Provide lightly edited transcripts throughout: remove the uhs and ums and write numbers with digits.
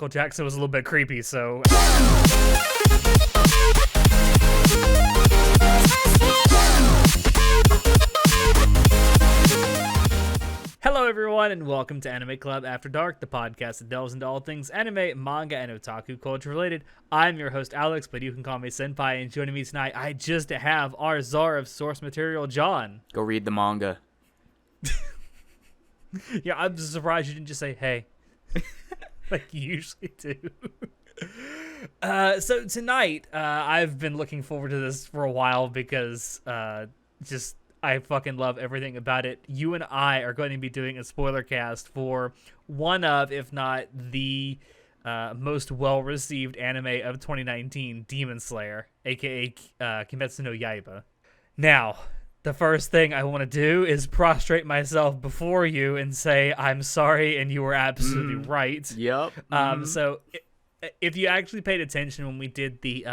Michael Jackson was a little bit creepy, so... Hello everyone, and welcome to Anime Club After Dark, the podcast that delves into all things anime, manga, and otaku culture related. I'm your host Alex, but you can call me Senpai, and joining me tonight, I just have our czar of source material, John. Go read the manga. Yeah, I'm surprised you didn't just say, hey, like you usually do. So tonight, I've been looking forward to this for a while because I fucking love everything about it. You and I are going to be doing a spoiler cast for one of, if not the most well-received anime of 2019, Demon Slayer, aka Kimetsu no Yaiba. Now, the first thing I want to do is prostrate myself before you and say, I'm sorry, and you were absolutely right. Yep. So if you actually paid attention when we did the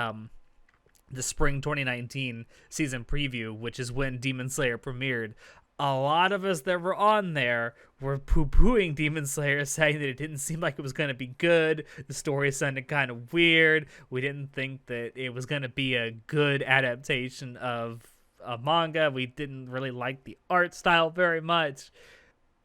spring 2019 season preview, which is when Demon Slayer premiered, a lot of us that were on there were poo-pooing Demon Slayer, saying that it didn't seem like it was going to be good. The story sounded kind of weird. We didn't think that it was going to be a good adaptation of a manga. We didn't really like the art style very much.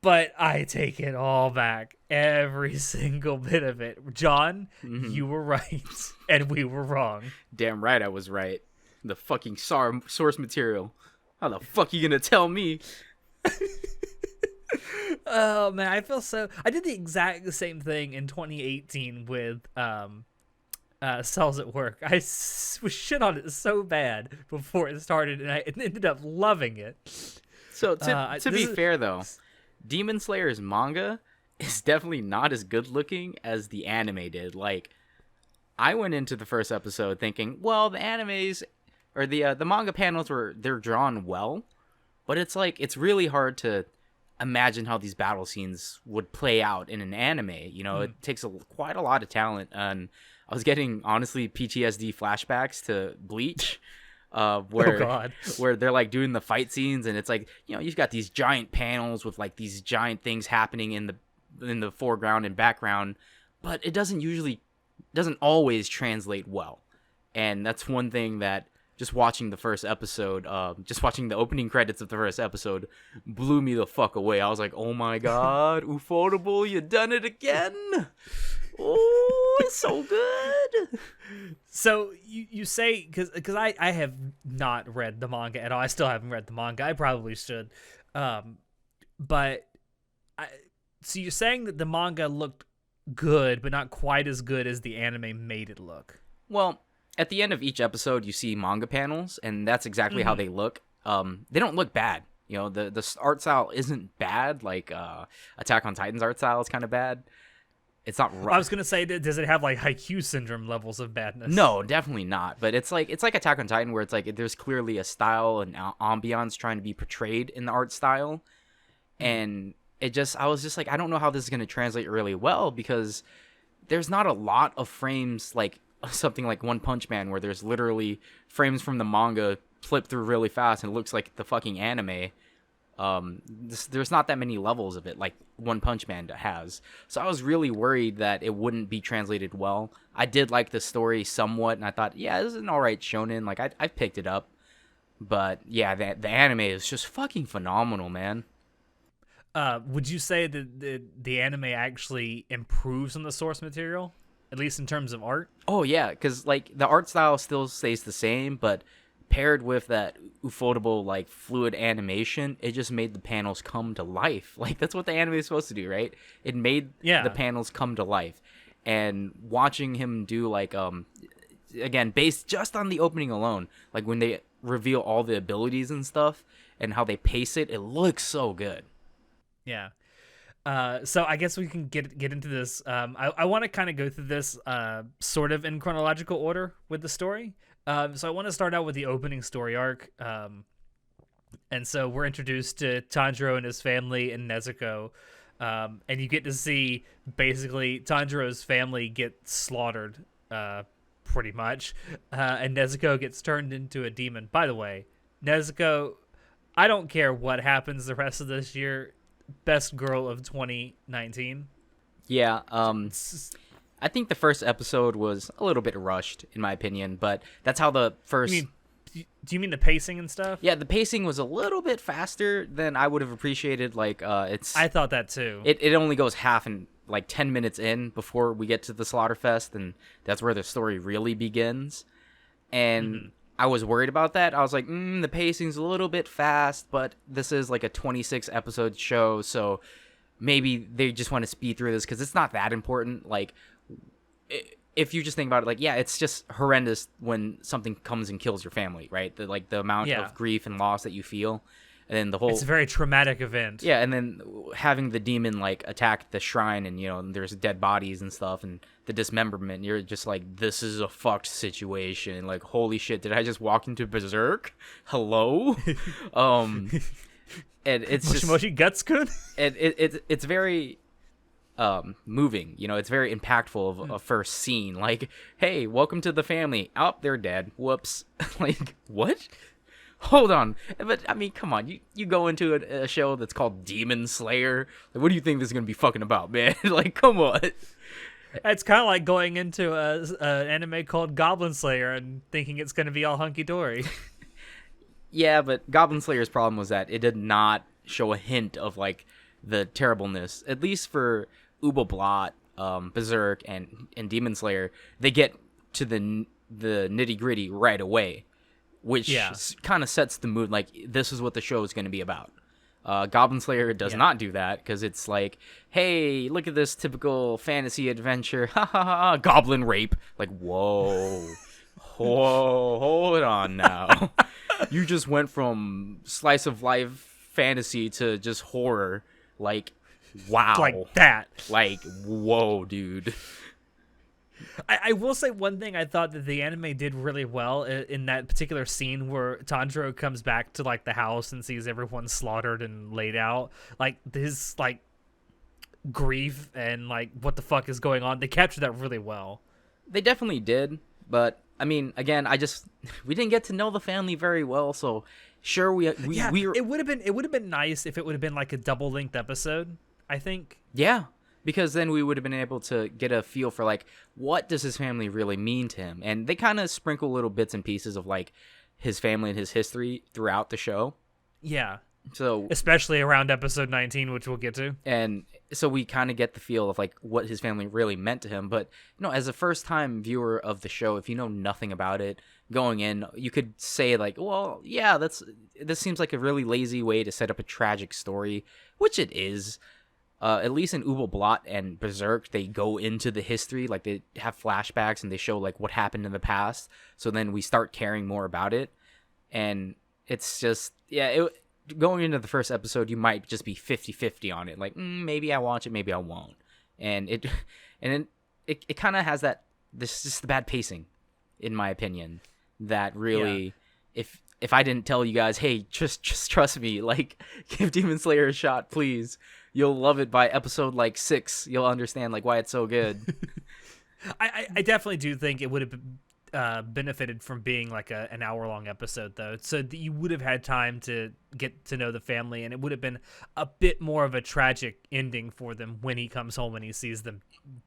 But I take it all back. Every single bit of it. John, you were right. And we were wrong. Damn right I was right. The fucking source material. How the fuck you gonna tell me? Oh, man, I feel so... I did the exact same thing in 2018 with Cells at Work. I was shit on it so bad before it started, and I ended up loving it. So, to be fair, though... Demon Slayer's manga is definitely not as good looking as the anime did. Like, I went into the first episode thinking, well, the animes or the manga panels they're drawn well, but it's like it's really hard to imagine how these battle scenes would play out in an anime. You know, it takes quite a lot of talent, and I was getting honestly PTSD flashbacks to Bleach. Where they're like doing the fight scenes, and it's like, you know, you've got these giant panels with like these giant things happening in the foreground and background, but it doesn't always translate well. And that's one thing that just watching the first episode, just watching the opening credits of the first episode blew me the fuck away. I was like, oh my god, Ufotable, you done it again. Oh, it's so good. So you say, because I have not read the manga at all. I still haven't read the manga. I probably should. So you're saying that the manga looked good, but not quite as good as the anime made it look. Well, at the end of each episode, you see manga panels, and that's exactly how they look. They don't look bad. You know, the art style isn't bad. Like Attack on Titan's art style is kind of bad. It's not rough. I was gonna say, does it have like Haikyuu syndrome levels of badness? No, definitely not. But it's like Attack on Titan, where it's like there's clearly a style and ambiance trying to be portrayed in the art style, and I was just like, I don't know how this is gonna translate really well, because there's not a lot of frames like something like One Punch Man, where there's literally frames from the manga flip through really fast and it looks like the fucking anime. There's not that many levels of it like One Punch Man has, so I was really worried that it wouldn't be translated well. I did like the story somewhat, and I thought, yeah, this is an alright shonen. Like I picked it up, but yeah, the anime is just fucking phenomenal, man. Would you say that the anime actually improves on the source material, at least in terms of art? Oh yeah, because like the art style still stays the same, but paired with that Ufotable like fluid animation, it just made the panels come to life. Like that's what the anime is supposed to do, right? It made the panels come to life. And watching him do like again, based just on the opening alone, like when they reveal all the abilities and stuff and how they pace it looks so good. Yeah. So I guess we can get into this. I want to kind of go through this sort of in chronological order with the story. So I want to start out with the opening story arc. And so we're introduced to Tanjiro and his family in Nezuko. And you get to see basically Tanjiro's family get slaughtered, pretty much. And Nezuko gets turned into a demon. By the way, Nezuko, I don't care what happens the rest of this year. Best girl of 2019. Yeah. I think the first episode was a little bit rushed, in my opinion, but that's how the first... Do you mean the pacing and stuff? Yeah, the pacing was a little bit faster than I would have appreciated. Like, I thought that too. It only goes half and like 10 minutes in before we get to the Slaughterfest, and that's where the story really begins. And I was worried about that. I was like, the pacing's a little bit fast, but this is like a 26 episode show, so maybe they just want to speed through this because it's not that important. Like, if you just think about it, like, yeah, it's just horrendous when something comes and kills your family, right? The amount of grief and loss that you feel, and then the whole... It's a very traumatic event. Yeah, and then having the demon, like, attack the shrine, and, you know, there's dead bodies and stuff, and the dismemberment, you're just like, this is a fucked situation. Like, holy shit, did I just walk into Berserk? Hello? And it's just... Moshi Guts-kun? It's very... moving, you know, it's very impactful of a first scene. Like, hey, welcome to the family. Oh, they're dead. Whoops. Like, what? Hold on. But I mean, come on, you go into a show that's called Demon Slayer. Like, what do you think this is gonna be fucking about, man? Like, come on. It's kind of like going into an anime called Goblin Slayer and thinking it's gonna be all hunky dory. Yeah, but Goblin Slayer's problem was that it did not show a hint of like the terribleness, at least for Ubelblot, Berserk, and Demon Slayer. They get to the nitty gritty right away, which kind of sets the mood. Like, this is what the show is going to be about. Goblin Slayer does not do that because it's like, hey, look at this typical fantasy adventure, ha ha ha, goblin rape. Like, whoa, hold on now. You just went from slice of life fantasy to just horror. Like, wow. Like that. Like, whoa, dude. I will say one thing I thought that the anime did really well in that particular scene where Tanjiro comes back to, like, the house and sees everyone slaughtered and laid out. Like, his, like, grief and, like, what the fuck is going on. They captured that really well. They definitely did. But, I mean, again, we didn't get to know the family very well, so... Sure, it would have been nice if it would have been like a double length episode, I think. Yeah, because then we would have been able to get a feel for like what does his family really mean to him, and they kind of sprinkle little bits and pieces of like his family and his history throughout the show. Yeah. So especially around episode 19, which we'll get to. And so we kind of get the feel of like what his family really meant to him. But you know, as a first time viewer of the show, if you know nothing about it going in, you could say like, well, yeah, this seems like a really lazy way to set up a tragic story, which it is. At least in Ubelblot and Berserk, they go into the history, like they have flashbacks and they show like what happened in the past. So then we start caring more about it. And it's just, going into the first episode, you might just be 50-50 on it. Like, maybe I watch it, maybe I won't. And it kind of has this just the bad pacing, in my opinion, that really, if I didn't tell you guys, hey, just trust me, like, give Demon Slayer a shot, please. You'll love it by episode, like, 6. You'll understand, like, why it's so good. I definitely do think it would have benefited from being like an hour-long episode, though, so that you would have had time to get to know the family, and it would have been a bit more of a tragic ending for them when he comes home and he sees them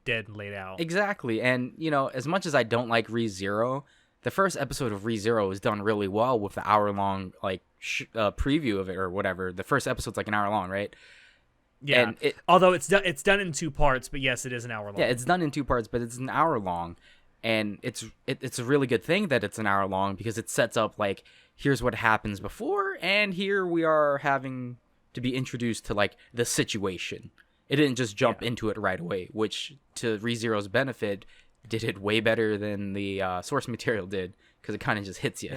dead and laid out. Exactly, and, you know, as much as I don't like Re:Zero, the first episode of Re:Zero is done really well with the hour-long, like, preview of it or whatever. The first episode's like an hour long, right? Yeah, and although it's done in 2 parts, but yes, it is an hour long. Yeah, it's done in 2 parts, but it's an hour long. And it's a really good thing that it's an hour long because it sets up, like, here's what happens before, and here we are having to be introduced to, like, the situation. It didn't just jump into it right away, which, to Re:Zero's benefit, did it way better than the source material did because it kind of just hits you.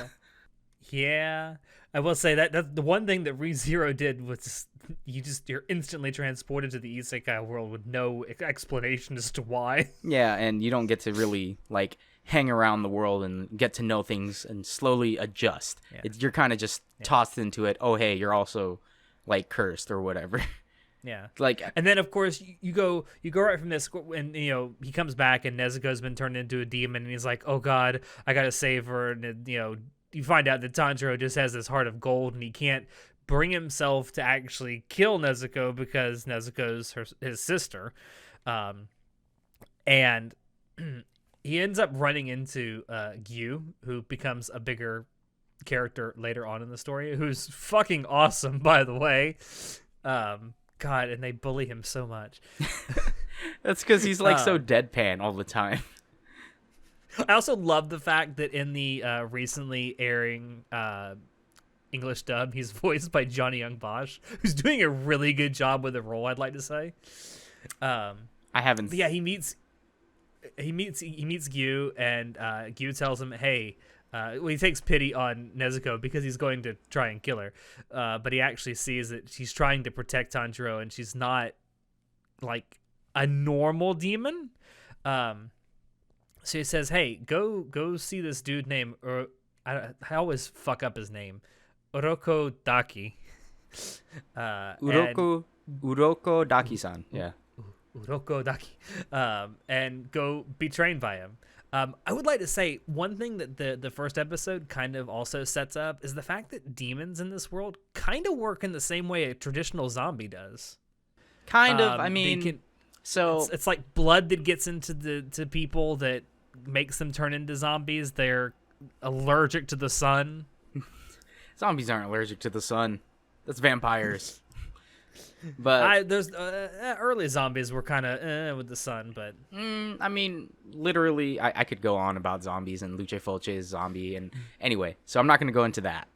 Yeah, I will say that the one thing that Re:Zero did was you're instantly transported to the isekai world with no explanation as to why. Yeah, and you don't get to really like hang around the world and get to know things and slowly adjust. Yeah. You're kind of just tossed into it. Oh, hey, you're also like cursed or whatever. Yeah, like, and then of course you go right from this, and you know he comes back and Nezuko's been turned into a demon, and he's like, oh god, I gotta save her, and you know you find out that Tanjiro just has this heart of gold, and he can't bring himself to actually kill Nezuko because Nezuko's his sister, and he ends up running into Gyu, who becomes a bigger character later on in the story, who's fucking awesome, by the way. God, and they bully him so much. That's because he's like so deadpan all the time. I also love the fact that in the recently airing English dub, he's voiced by Johnny Young Bosch, who's doing a really good job with the role, I'd like to say. I haven't. Yeah, he meets Gyu, and Gyu tells him, "Hey," he takes pity on Nezuko because he's going to try and kill her, but he actually sees that she's trying to protect Tanjiro, and she's not like a normal demon. So he says, "Hey, go see this dude named I always fuck up his name, Uroko Daki." Uroko Daki-san. Yeah. Uroko Daki. And go be trained by him. I would like to say one thing that the first episode kind of also sets up is the fact that demons in this world kind of work in the same way a traditional zombie does. Kind of. I mean, so it's like blood that gets into people that makes them turn into zombies. They're allergic to the sun. Zombies aren't allergic to the sun. That's vampires. But those early zombies were kind of with the sun, but I mean, literally, I could go on about zombies and Luce Fulce's zombie, and anyway, so I'm not going to go into that.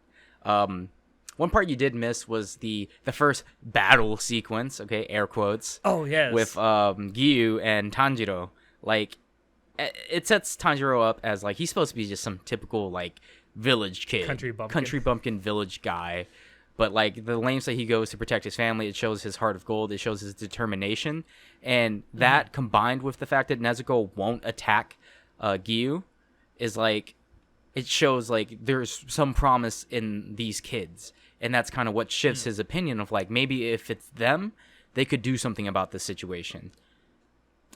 One part you did miss was the first battle sequence. Okay, air quotes. Oh yes, with Gyu and Tanjiro. Like, it sets Tanjiro up as like he's supposed to be just some typical like village kid, country bumpkin village guy. But, like, the lengths that he goes to protect his family, it shows his heart of gold. It shows his determination. And that, combined with the fact that Nezuko won't attack Gyu, is, like, it shows, like, there's some promise in these kids. And that's kind of what shifts his opinion of, like, maybe if it's them, they could do something about this situation.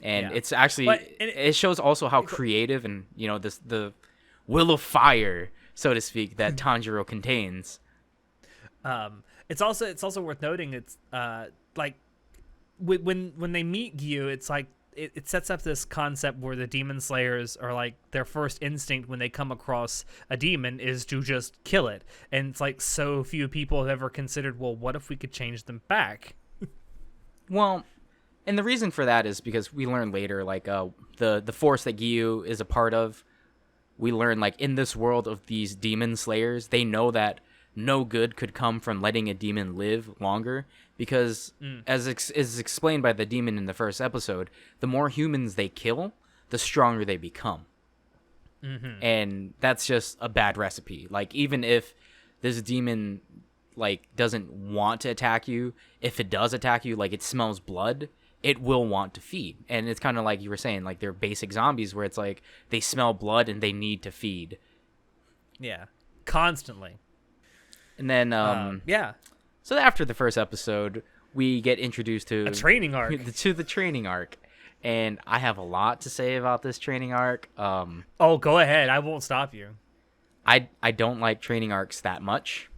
And it's actually, it shows also how creative and, you know, the will of fire, so to speak, that Tanjiro contains. It's also worth noting it's like when they meet Gyu, it's like it sets up this concept where the demon slayers are like their first instinct when they come across a demon is to just kill it, and it's like so few people have ever considered, well, what if we could change them back? Well, and the reason for that is because we learn later, like the force that Gyu is a part of, we learn like in this world of these demon slayers, they know that no good could come from letting a demon live longer because, as is explained by the demon in the first episode, the more humans they kill, the stronger they become. And that's just a bad recipe. Like, even if this demon, like, doesn't want to attack you, if it does attack you, like, it smells blood, it will want to feed. And it's kind of like you were saying, like, they're basic zombies where it's like they smell blood and they need to feed. Yeah, constantly. And then, so after the first episode, we get introduced to a training arc. To the training arc. And I have a lot to say about this training arc. Go ahead. I won't stop you. I don't like training arcs that much.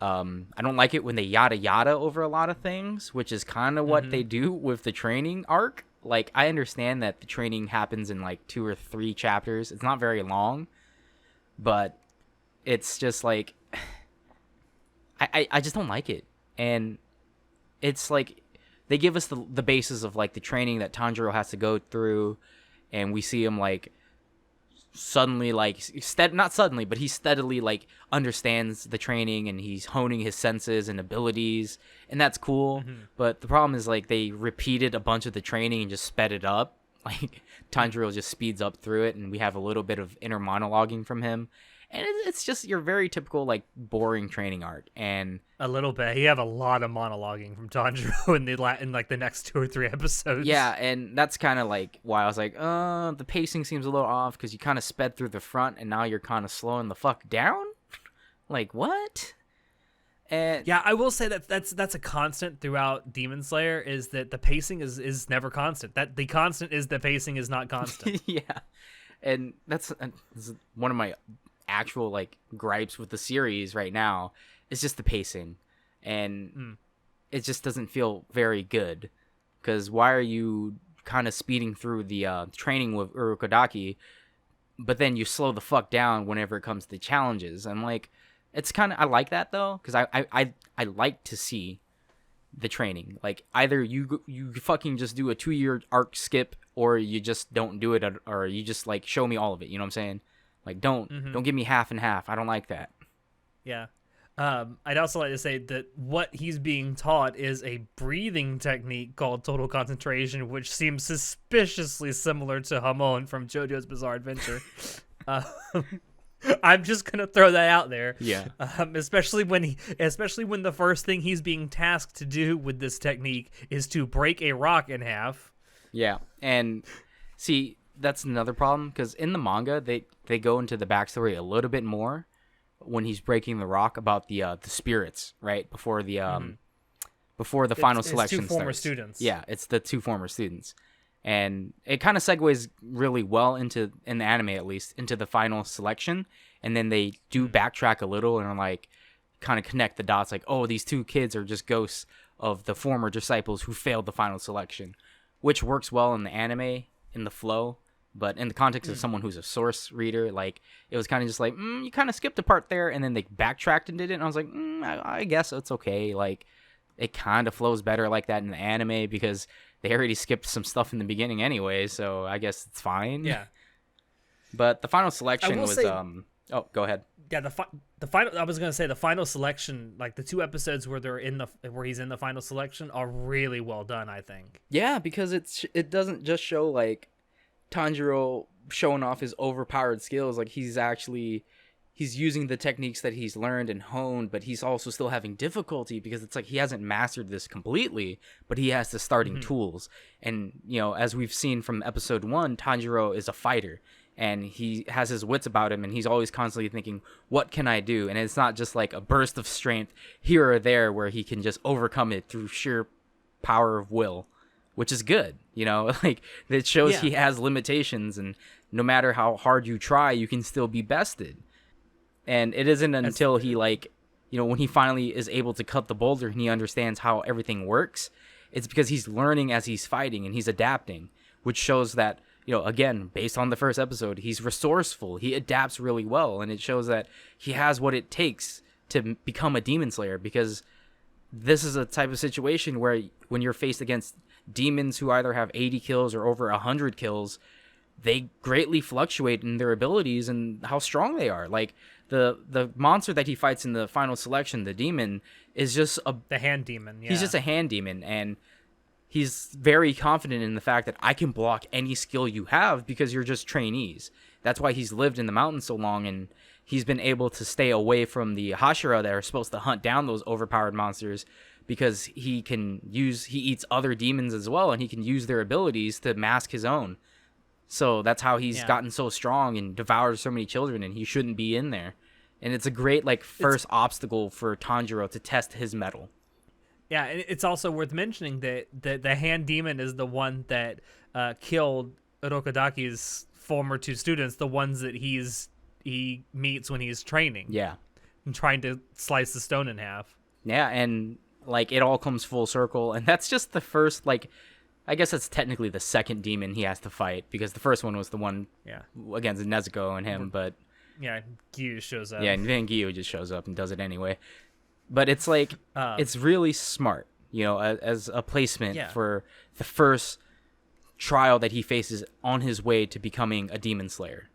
I don't like it when they yada yada over a lot of things, which is kind of what they do with the training arc. Like, I understand that the training happens in like 2 or 3 chapters. It's not very long, but it's just like I just don't like it. And it's like they give us the basis of like the training that Tanjiro has to go through, and we see him like suddenly like not suddenly, but he steadily like understands the training and he's honing his senses and abilities, and that's cool. But the problem is like they repeated a bunch of the training and just sped it up. Like Tanjiro just speeds up through it, and we have a little bit of inner monologuing from him. And it's just your very typical, like, boring training arc. And a little bit. You have a lot of monologuing from Tanjiro in like the next 2 or 3 episodes. Yeah, and that's kind of like why I was like, the pacing seems a little off because you kind of sped through the front and now you're kind of slowing the fuck down. Like, what? And yeah, I will say that's a constant throughout Demon Slayer is that the pacing is never constant. That the constant is the pacing is not constant. Yeah, and that's one of my actual like gripes with the series right now is just the pacing, and it just doesn't feel very good because why are you kind of speeding through the training with Urokodaki, but then you slow the fuck down whenever it comes to challenges. And like, it's kind of, I like that though, because I like to see the training. Like, either you fucking just do a 2-year arc skip, or you just don't do it, or you just like show me all of it. You know what I'm saying? Like, don't give me half and half. I don't like that. Yeah. I'd also like to say that what he's being taught is a breathing technique called total concentration, which seems suspiciously similar to Hamon from JoJo's Bizarre Adventure. I'm just gonna throw that out there. Yeah. Especially when the first thing he's being tasked to do with this technique is to break a rock in half. Yeah, and see, that's another problem, because in the manga they go into the backstory a little bit more when he's breaking the rock about the spirits, right before the final selection starts. Two former starts. Students. Yeah, it's the 2 former students, and it kind of segues really well into, in the anime at least, into the final selection, and then they do backtrack a little and are like kind of connect the dots, like, oh, these 2 kids are just ghosts of the former disciples who failed the final selection, which works well in the anime in the flow. But in the context of someone who's a source reader, like, it was kind of just like, you kind of skipped a part there, and then they backtracked and did it, and I was like, I guess it's okay. Like, it kind of flows better like that in the anime, because they already skipped some stuff in the beginning anyway, so I guess it's fine. Yeah. But the final selection was, oh, go ahead. Yeah, the final. I was gonna say the final selection, like the 2 episodes where he's in the final selection, are really well done, I think. Yeah, because it doesn't just show like Tanjiro showing off his overpowered skills. Like, he's using the techniques that he's learned and honed, but he's also still having difficulty, because it's like he hasn't mastered this completely, but he has the starting tools. And, you know, as we've seen from episode 1, Tanjiro is a fighter, and he has his wits about him, and he's always constantly thinking, what can I do? And it's not just like a burst of strength here or there where he can just overcome it through sheer power of will, which is good. You know, like, it shows he has limitations, and no matter how hard you try, you can still be bested. And it isn't until he, like, you know, when he finally is able to cut the boulder and he understands how everything works, it's because he's learning as he's fighting and he's adapting, which shows that, you know, again, based on the first episode, he's resourceful. He adapts really well, and it shows that he has what it takes to become a demon slayer, because this is a type of situation where when you're faced against demons who either have 80 kills or over 100 kills, they greatly fluctuate in their abilities and how strong they are. Like, the monster that he fights in the final selection, the demon, is just the hand demon. Yeah. He's just a hand demon, and he's very confident in the fact that I can block any skill you have because you're just trainees. That's why he's lived in the mountains so long, and he's been able to stay away from the Hashira that are supposed to hunt down those overpowered monsters, because he eats other demons as well, and he can use their abilities to mask his own. So that's how he's gotten so strong and devoured so many children, and he shouldn't be in there. And it's a great, like, first obstacle for Tanjiro to test his mettle. Yeah, and it's also worth mentioning that the hand demon is the one that killed Urokodaki's former 2 students, the ones that he meets when he's training. Yeah. And trying to slice the stone in half. Yeah, and, like, it all comes full circle, and that's just the first, like, I guess that's technically the second demon he has to fight, because the first one was the one against Nezuko and him, but... Yeah, Gyu shows up. Yeah, and then Gyu just shows up and does it anyway. But it's like, it's really smart, you know, as a placement for the first trial that he faces on his way to becoming a demon slayer,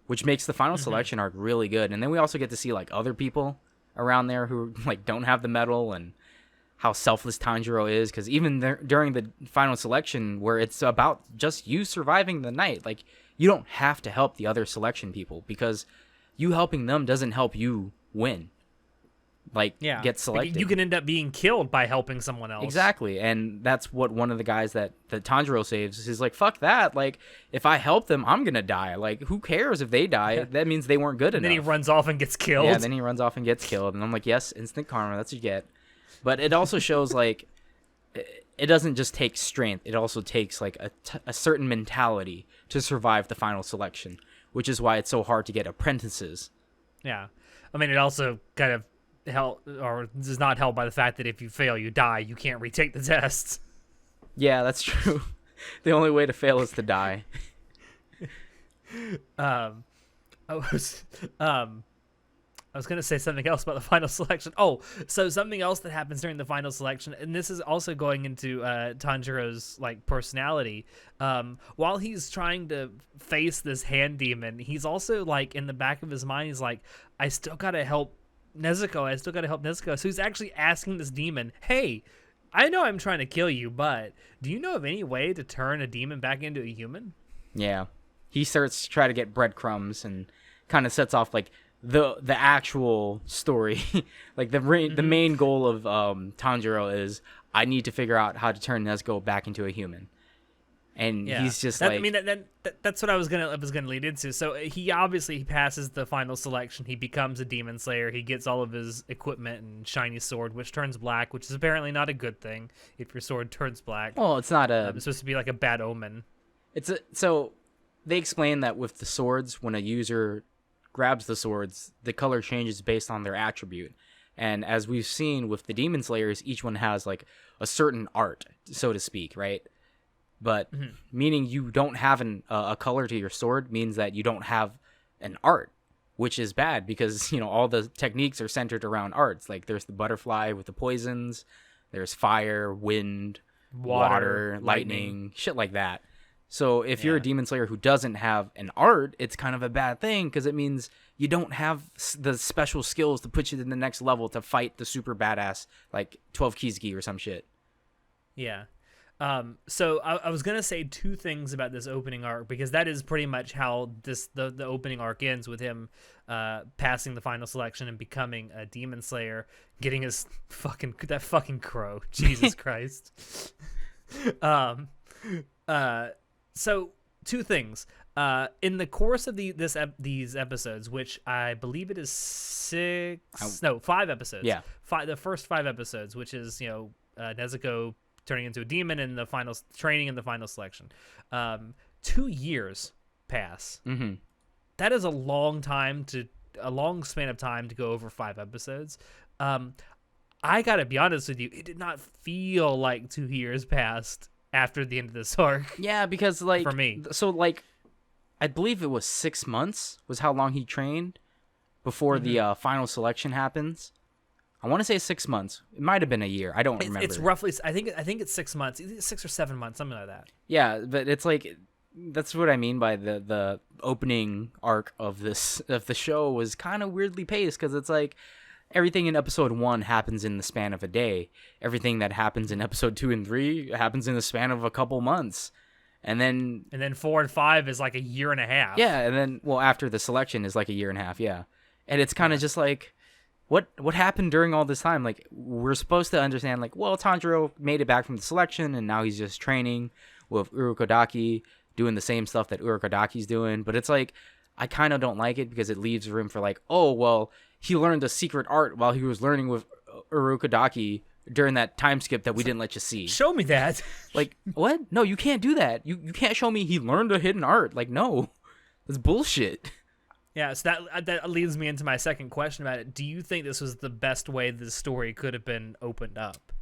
which makes the final selection arc really good. And then we also get to see, like, other people around there who, like, don't have the medal, and how selfless Tanjiro is, because even during the final selection, where it's about just you surviving the night, like, you don't have to help the other selection people, because you helping them doesn't help you win. Like, get selected. You can end up being killed by helping someone else. Exactly, and that's what one of the guys that Tanjiro saves is like, fuck that. Like, if I help them, I'm gonna die. Like, who cares if they die? That means they weren't good enough. Then he runs off and gets killed. Yeah, then he runs off and gets killed, and I'm like, yes, instant karma. That's what you get. But it also shows, like, it doesn't just take strength. It also takes, like, a certain mentality to survive the final selection, which is why it's so hard to get apprentices. Yeah. I mean, it also kind of is not helped by the fact that if you fail, you die. You can't retake the tests. Yeah, that's true. The only way to fail is to die. I was going to say something else about the final selection. Oh, so something else that happens during the final selection, and this is also going into Tanjiro's like personality. While he's trying to face this hand demon, he's also like in the back of his mind, he's like, I still got to help Nezuko. So he's actually asking this demon, hey, I know I'm trying to kill you, but do you know of any way to turn a demon back into a human? Yeah. He starts to try to get breadcrumbs and kind of sets off like the actual story. Like the main goal of Tanjiro is, I need to figure out how to turn Nezuko back into a human. And he's just like, I mean, that's what I was gonna lead into. So he passes the final selection. He becomes a demon slayer. He gets all of his equipment and shiny sword, which turns black, which is apparently not a good thing if your sword turns black. Well, it's not it's supposed to be like a bad omen. So they explain that with the swords, when a user grabs the swords, the color changes based on their attribute. And as we've seen with the demon slayers, each one has like a certain art, so to speak, right? But meaning you don't have a color to your sword means that you don't have an art, which is bad because, you know, all the techniques are centered around arts. Like there's the butterfly with the poisons, there's fire, wind, water, lightning, shit like that. So if you're a demon slayer who doesn't have an art, it's kind of a bad thing because it means you don't have the special skills to put you to the next level to fight the super badass like 12 Kizuki or some shit. Yeah. So I was gonna say two things about this opening arc because that is pretty much how the opening arc ends, with him passing the final selection and becoming a demon slayer, getting his fucking crow. Jesus Christ. So two things. In the course of these episodes, which I believe it is 5 episodes. Yeah. The first 5 episodes, which is, you know, Nezuko turning into a demon and the final training and the final selection. 2 years pass. Mm-hmm. That is a long span of time to go over 5 episodes. I gotta be honest with you, it did not feel like 2 years passed after the end of this arc. Yeah, because like for me, so like I believe it was 6 months was how long he trained before the final selection happens. I want to say 6 months. It might have been a year. I don't remember. It's roughly. I think it's 6 months, 6 or 7 months, something like that. Yeah, but it's like that's what I mean by the opening arc of the show was kind of weirdly paced because it's like everything in episode 1 happens in the span of a day. Everything that happens in episode 2 and 3 happens in the span of a couple months. And then 4 and 5 is like a year and a half. Yeah, and then after the selection is like a year and a half, yeah. And it's kind of just like what happened during all this time? Like we're supposed to understand like, well, Tanjiro made it back from the selection and now he's just training with Urokodaki, doing the same stuff that Urokodaki's doing, but it's like I kind of don't like it because it leaves room for like, oh, well, he learned a secret art while he was learning with Urokodaki during that time skip that we didn't let you see. Show me that. Like, what? No, you can't do that. You can't show me he learned a hidden art. Like, no. That's bullshit. Yeah, so that leads me into my second question about it. Do you think this was the best way the story could have been opened up?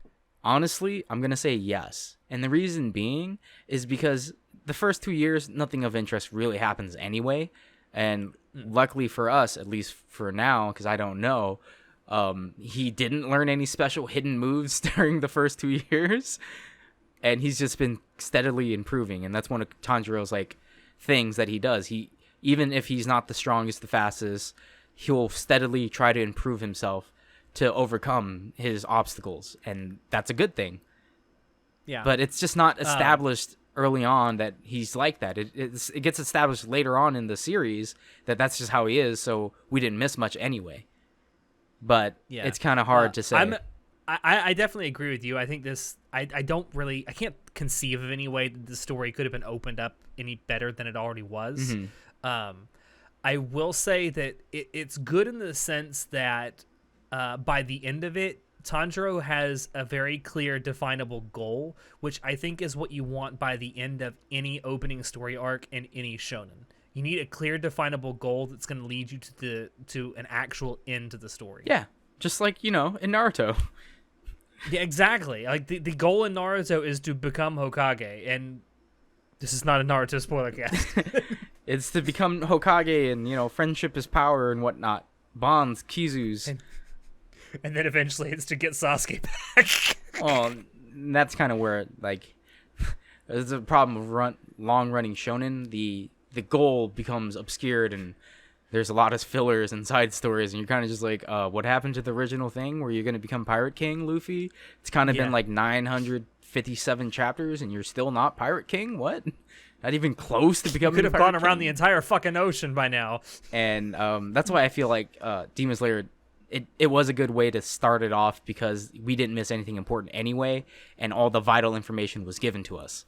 Honestly, I'm going to say yes. And the reason being is because the first 2 years, nothing of interest really happens anyway. And luckily for us, at least for now, because I don't know, he didn't learn any special hidden moves during the first 2 years. And he's just been steadily improving. And that's one of Tanjiro's like things that he does. Even if he's not the strongest, the fastest, he'll steadily try to improve himself to overcome his obstacles. And that's a good thing. Yeah. But it's just not established early on that he's like that. It gets established later on in the series that that's just how he is, so we didn't miss much anyway. But it's kind of hard to say. I definitely agree with you. I think I can't conceive of any way that the story could have been opened up any better than it already was. Mm-hmm. I will say that it's good in the sense that by the end of it, Tanjiro has a very clear, definable goal, which I think is what you want by the end of any opening story arc in any shonen. You need a clear, definable goal that's going to lead you to an actual end to the story. Yeah, just like, in Naruto. Yeah, exactly. Like the goal in Naruto is to become Hokage, and This is not a Naruto spoiler cast. It's to become Hokage, and friendship is power and whatnot. Bonds, Kizus. And then eventually it's to get Sasuke back. Oh, that's kind of where there's a problem of long-running shonen. The goal becomes obscured, and there's a lot of fillers and side stories, and you're kind of just like, what happened to the original thing where you're going to become Pirate King, Luffy? It's kind of been like 957 chapters, and you're still not Pirate King? What? Not even close to becoming. You could have gone around the entire fucking ocean by now. And that's why I feel like Demon Slayer, it was a good way to start it off, because we didn't miss anything important anyway, and all the vital information was given to us.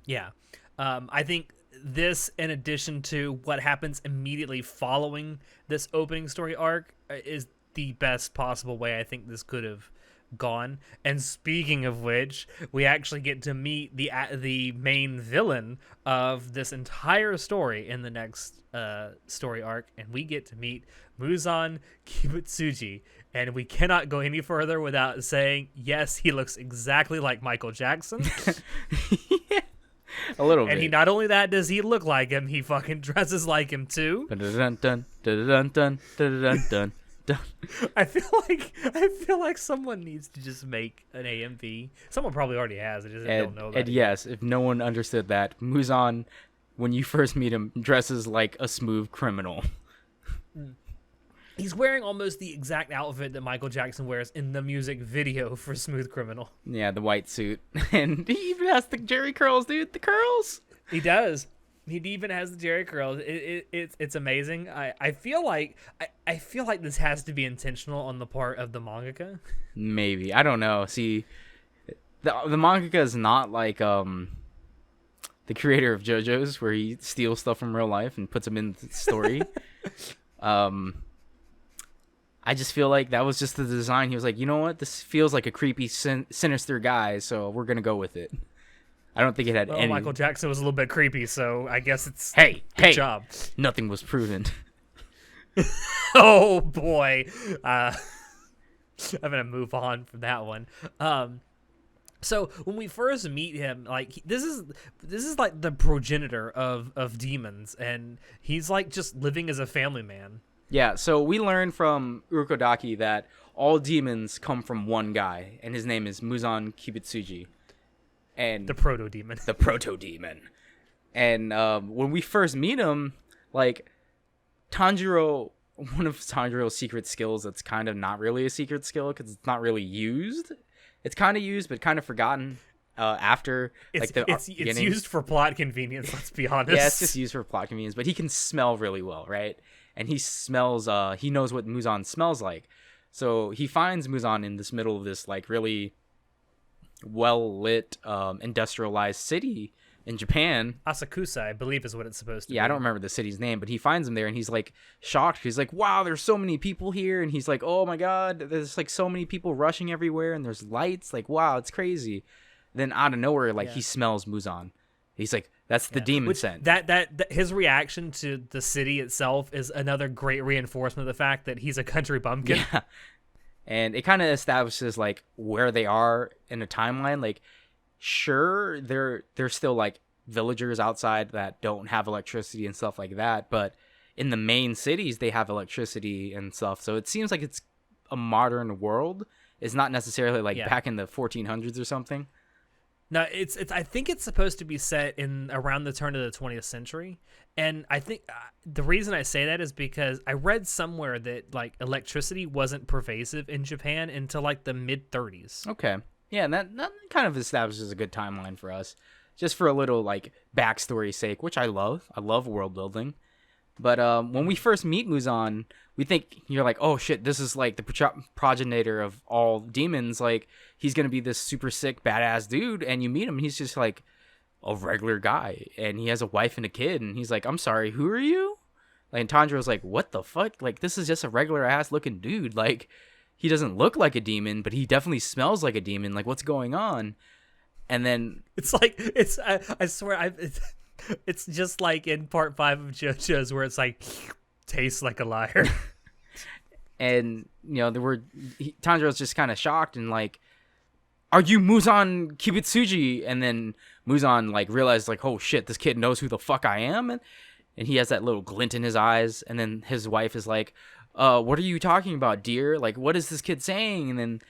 Yeah. I think this, in addition to what happens immediately following this opening story arc, is the best possible way I think this could have gone. And speaking of which, we actually get to meet the main villain of this entire story in the next story arc, and we get to meet Muzan Kibutsuji. And we cannot go any further without saying, yes, he looks exactly like Michael Jackson. Yeah, a little bit. And he, not only that does he look like him, he fucking dresses like him too. Dun, dun, dun, dun, dun, dun, dun. I feel like someone needs to just make an AMV. Someone probably already has. I just don't know about it. Yes, if no one understood that, Muzan, when you first meet him, dresses like a smooth criminal. He's wearing almost the exact outfit that Michael Jackson wears in the music video for Smooth Criminal. Yeah, the white suit. And he even has the Jerry curls, dude. The curls. He does. He even has the Jerry curls. It's amazing. I feel like this has to be intentional on the part of the mangaka. Maybe, I don't know. See, the mangaka is not like the creator of JoJo's, where he steals stuff from real life and puts them in the story. I just feel like that was just the design. He was like, you know what? This feels like a creepy, sinister guy, so we're gonna go with it. I don't think it had any. Michael Jackson was a little bit creepy, so I guess it's good job. Nothing was proven. Oh boy, I'm gonna move on from that one. So when we first meet him, like this is like the progenitor of demons, and he's like just living as a family man. Yeah. So we learned from Urokodaki that all demons come from one guy, and his name is Muzan Kibutsuji. And the proto-demon. The proto-demon. And when we first meet him, like, Tanjiro, one of Tanjiro's secret skills that's kind of not really a secret skill because it's not really used. It's kind of used, but kind of forgotten after. It's used for plot convenience, let's be honest. Yeah, it's just used for plot convenience, but he can smell really well, right? And he smells, he knows what Muzan smells like. So he finds Muzan in this middle of this, like, really well-lit, industrialized city in Japan. Asakusa, I believe, is what it's supposed to be. Yeah, I don't remember the city's name, but he finds him there, and he's, like, shocked. He's like, wow, there's so many people here. And he's like, oh, my God, there's, like, so many people rushing everywhere, and there's lights. Like, wow, it's crazy. Then out of nowhere, like, he smells Muzan. He's like, that's the demon scent. That his reaction to the city itself is another great reinforcement of the fact that he's a country bumpkin. Yeah. And it kind of establishes, like, where they are in a timeline. Like, sure, they're still, like, villagers outside that don't have electricity and stuff like that. But in the main cities, they have electricity and stuff. So it seems like it's a modern world. It's not necessarily, like, back in the 1400s or something. No, it's. I think it's supposed to be set in around the turn of the 20th century, and I think the reason I say that is because I read somewhere that like electricity wasn't pervasive in Japan until like the mid 30s. Okay, yeah, and that kind of establishes a good timeline for us, just for a little like backstory sake, which I love. I love world building. But when we first meet Muzan, we think you're like, oh shit, this is like the progenitor of all demons. Like he's gonna be this super sick badass dude, and you meet him, and he's just like a regular guy, and he has a wife and a kid, and he's like, I'm sorry, who are you? Like, and Tanjiro's like, what the fuck? Like this is just a regular ass looking dude. Like he doesn't look like a demon, but he definitely smells like a demon. Like what's going on? And then it's like I swear it's just like in part 5 of JoJo's where it's like tastes like a liar. And you know Tanjiro's just kind of shocked and like are you Muzan Kibutsuji? And then Muzan like realized like, oh shit, this kid knows who the fuck I am, and he has that little glint in his eyes. And then his wife is like, what are you talking about, dear? Like, what is this kid saying? And then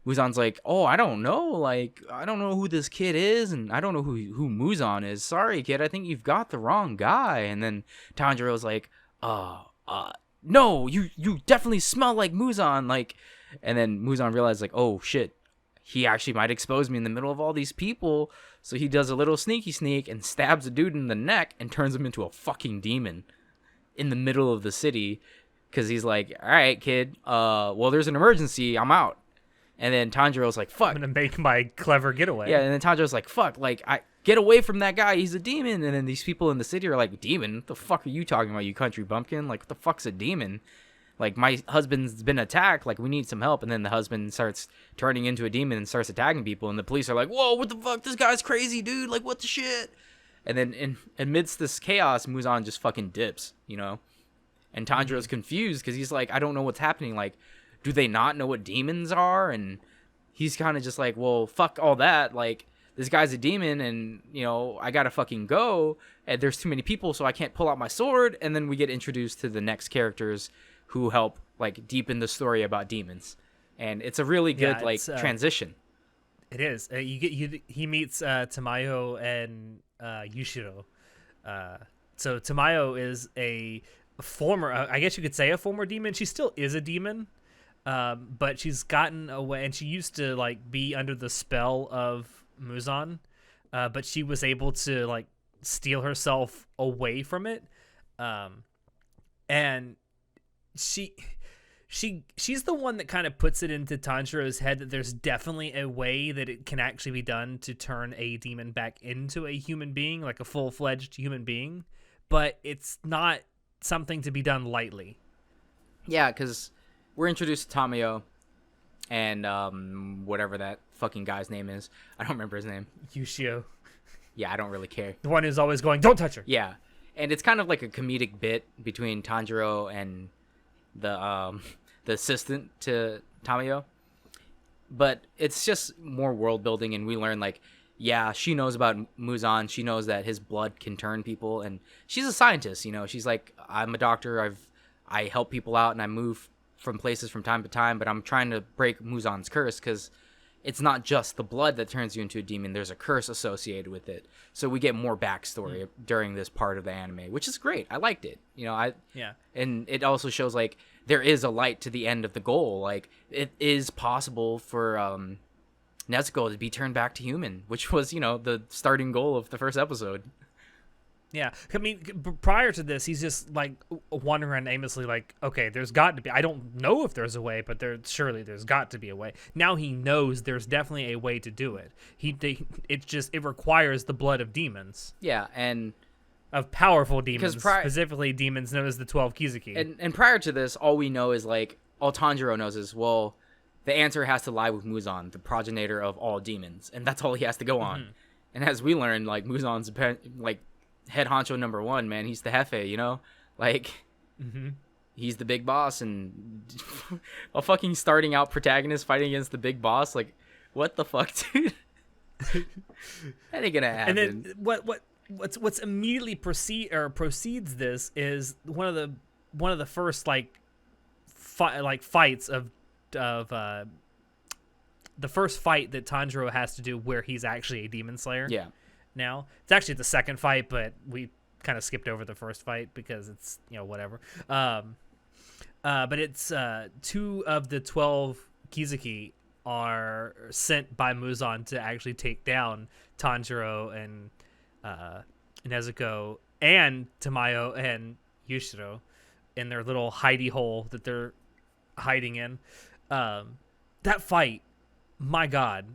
Muzan's like, oh, I don't know. Like, I don't know who this kid is, and I don't know who Muzan is. Sorry, kid, I think you've got the wrong guy. And then Tanjiro's like, no, you definitely smell like Muzan. Like, and then Muzan realized like, oh shit, he actually might expose me in the middle of all these people. So he does a little sneaky sneak and stabs a dude in the neck and turns him into a fucking demon in the middle of the city. Because he's like, all right, kid, well, there's an emergency. I'm out. And then Tanjiro's like, fuck. I'm going to make my clever getaway. Yeah, and then Tanjiro's like, fuck, like, I get away from that guy. He's a demon. And then these people in the city are like, demon? What the fuck are you talking about, you country bumpkin? Like, what the fuck's a demon? Like, my husband's been attacked. Like, we need some help. And then the husband starts turning into a demon and starts attacking people. And the police are like, whoa, what the fuck? This guy's crazy, dude. Like, what the shit? And then amidst this chaos, Muzan just fucking dips, you know? And Tanjiro's confused because he's like, I don't know what's happening. Like, do they not know what demons are? And he's kind of just like, well, fuck all that. Like, this guy's a demon and, you know, I gotta fucking go. And there's too many people, so I can't pull out my sword. And then we get introduced to the next characters who help like deepen the story about demons, and it's a really good transition. It is. He meets Tamayo and Yushiro. So Tamayo is a former, I guess you could say a former demon. She still is a demon, but she's gotten away, and she used to like be under the spell of Muzan, but she was able to like steal herself away from it, and she's the one that kind of puts it into Tanjiro's head that there's definitely a way that it can actually be done to turn a demon back into a human being, like a full-fledged human being, but it's not something to be done lightly. Yeah, because we're introduced to Tamayo and whatever that fucking guy's name is. I don't remember his name. Yushio. Yeah, I don't really care. The one who's always going, don't touch her. Yeah, and it's kind of like a comedic bit between Tanjiro and the assistant to Tamayo, but it's just more world building, and we learn like, yeah, she knows about Muzan. She knows that his blood can turn people, and she's a scientist. You know, she's like, I'm a doctor. I help people out, and I move from places from time to time, but I'm trying to break Muzan's curse because it's not just the blood that turns you into a demon. There's a curse associated with it. So we get more backstory during this part of the anime, which is great. I liked it. You know, and it also shows like there is a light to the end of the goal. Like it is possible for Nezuko to be turned back to human, which was, you know, the starting goal of the first episode. Yeah, I mean, prior to this, he's just like wandering aimlessly, like, okay, there's got to be. I don't know if there's a way, but surely there's got to be a way. Now he knows there's definitely a way to do it. It requires the blood of demons. Yeah, and of powerful demons, specifically demons known as the 12 Kizuki. And prior to this, all we know is like all Tanjiro knows is, well, the answer has to lie with Muzan, the progenitor of all demons, and that's all he has to go on. And as we learn, like Muzan's like head honcho number one, man. He's the jefe, you know, like he's the big boss, and a fucking starting out protagonist fighting against the big boss. Like, what the fuck, dude? That ain't gonna happen. And then what's immediately proceeds this is one of the first fights of the first fight that Tanjiro has to do where he's actually a demon slayer. Yeah. Now it's actually the second fight, but we kind of skipped over the first fight because it's, you know, whatever. But it's 2 of the 12 Kizuki are sent by Muzan to actually take down Tanjiro and Nezuko and Tamayo and Yushiro in their little hidey hole that they're hiding in. That fight, my God.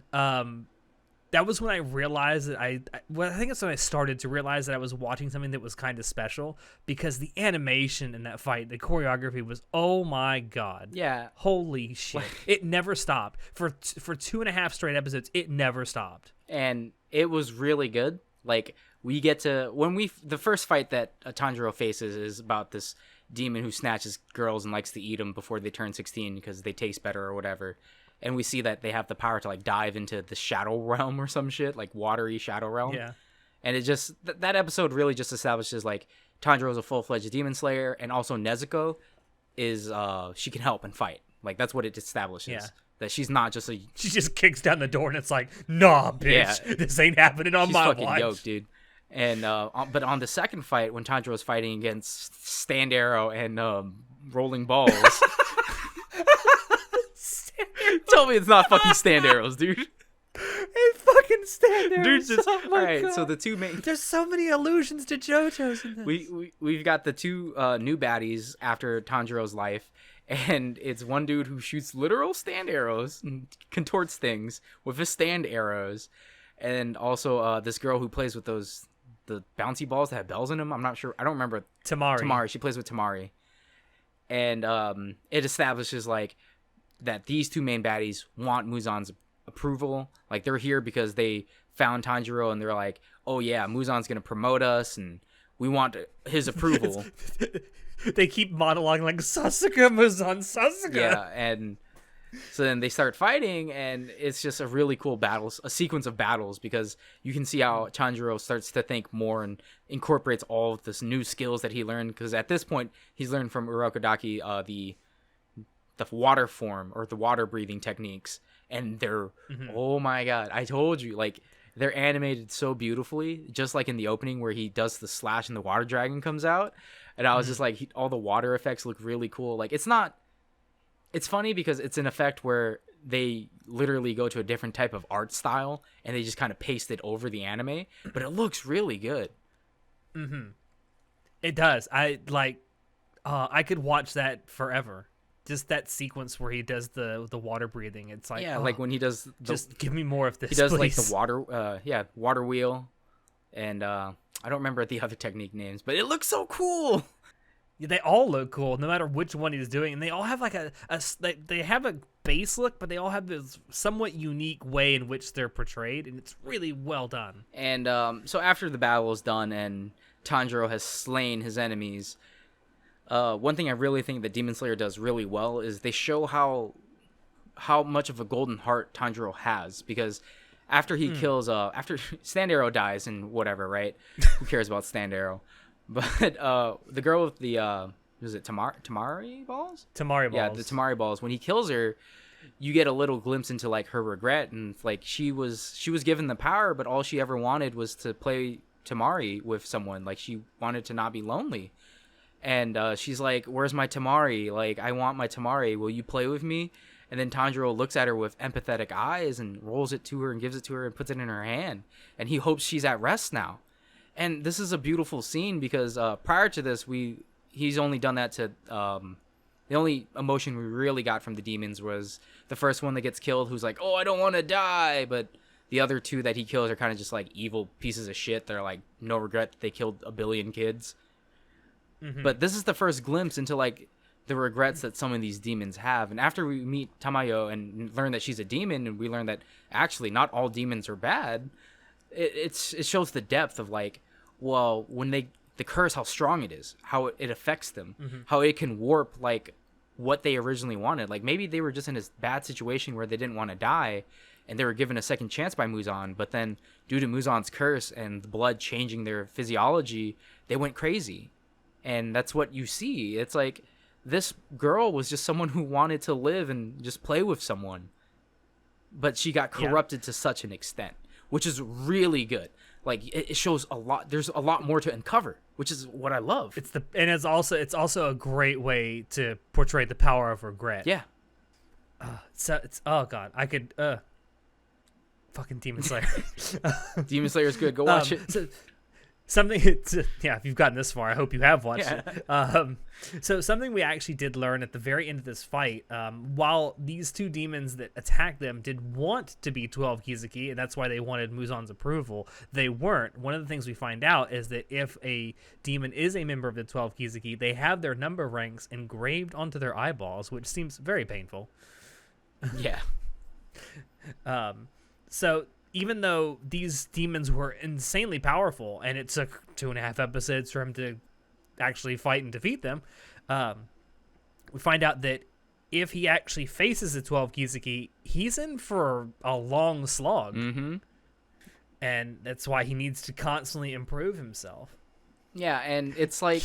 That was when I realized that I think that's when I started to realize that I was watching something that was kind of special, because the animation in that fight, the choreography was, oh my God. Yeah. Holy shit. It never stopped. For 2.5 straight episodes, it never stopped. And it was really good. Like, we get to, the first fight that Tanjiro faces is about this demon who snatches girls and likes to eat them before they turn 16 because they taste better or whatever. and we see that they have the power to like dive into the shadow realm or some shit, like watery shadow realm. Yeah. And it just that episode really just establishes like Tanjiro is a full-fledged demon slayer, and also Nezuko is she can help and fight. Like that's what it establishes. Yeah. That she's not just a... She just kicks down the door and it's like, nah, bitch, this ain't happening on my watch. She's fucking yoked, dude. And but on the second fight, when Tanjiro was fighting against Stand Arrow and Rolling Balls, tell me it's not fucking Stand Arrows, dude. It's fucking Stand Arrows. Dude, all right. God. So the two main... There's so many allusions to JoJo's in this. We've got the two new baddies after Tanjiro's life. And it's one dude who shoots literal stand arrows and contorts things with his stand arrows. And also this girl who plays with the bouncy balls that have bells in them. I'm not sure. I don't remember. Tamari. She plays with Tamari. And it establishes like that these two main baddies want Muzan's approval. Like they're here because they found Tanjiro and they're like, oh yeah, Muzan's going to promote us and we want his approval. They keep monologuing like Sasuke, Muzan, Sasuke. Yeah, and so then they start fighting, and it's just a really cool a sequence of battles, because you can see how Tanjiro starts to think more and incorporates all of this new skills that he learned, because at this point, he's learned from Urokodaki the water form, or the water breathing techniques, and they're, oh my god, I told you, like, they're animated so beautifully, just like in the opening where he does the slash and the water dragon comes out. And I was just like, all the water effects look really cool. Like, it's funny because it's an effect where they literally go to a different type of art style and they just kind of paste it over the anime, but it looks really good. It does. I could watch that forever. Just that sequence where he does the water breathing. It's like, like when he does just give me more of this. He does please. Like the water, water wheel, and I don't remember the other technique names, but it looks so cool. Yeah, they all look cool, no matter which one he's doing, and they all have like they have a base look, but they all have this somewhat unique way in which they're portrayed, and it's really well done. And so after the battle is done and Tanjiro has slain his enemies, one thing I really think that Demon Slayer does really well is they show how much of a golden heart Tanjiro has, because after he kills after Stand Arrow dies and whatever, right? Who cares about Stand Arrow? But the girl with the was it Tamari balls? Tamari balls. Yeah, the Tamari balls. When he kills her, you get a little glimpse into like her regret, and like she was given the power, but all she ever wanted was to play Tamari with someone. Like she wanted to not be lonely. And she's like, "Where's my Tamari? Like, I want my Tamari. Will you play with me?" And then Tanjiro looks at her with empathetic eyes and rolls it to her and gives it to her and puts it in her hand. And he hopes she's at rest now. And this is a beautiful scene because prior to this, he's only done that to... the only emotion we really got from the demons was the first one that gets killed who's like, "Oh, I don't want to die." But the other two that he kills are kind of just like evil pieces of shit. They're like, no regret that they killed 1 billion kids. But this is the first glimpse into like the regrets that some of these demons have. And after we meet Tamayo and learn that she's a demon, and we learn that actually not all demons are bad, it shows the depth of like, well, when the curse, how strong it is, how it affects them, how it can warp like what they originally wanted. Like maybe they were just in a bad situation where they didn't want to die and they were given a second chance by Muzan, but then due to Muzan's curse and the blood changing their physiology, they went crazy. And that's what you see. It's like this girl was just someone who wanted to live and just play with someone, but she got corrupted to such an extent, which is really good. Like it shows a lot. There's a lot more to uncover, which is what I love. It's also a great way to portray the power of regret. Yeah. So it's, oh god, I could fucking Demon Slayer. Demon Slayer is good. Go watch it. If you've gotten this far, I hope you have watched it. So something we actually did learn at the very end of this fight, while these two demons that attacked them did want to be 12 Kizuki, and that's why they wanted Muzan's approval, they weren't. One of the things we find out is that if a demon is a member of the 12 Kizuki, they have their number ranks engraved onto their eyeballs, which seems very painful. Yeah. So even though these demons were insanely powerful, and it took 2.5 episodes for him to actually fight and defeat them, we find out that if he actually faces the 12 Kizuki, he's in for a long slog. Mm-hmm. And that's why he needs to constantly improve himself. Yeah, and it's like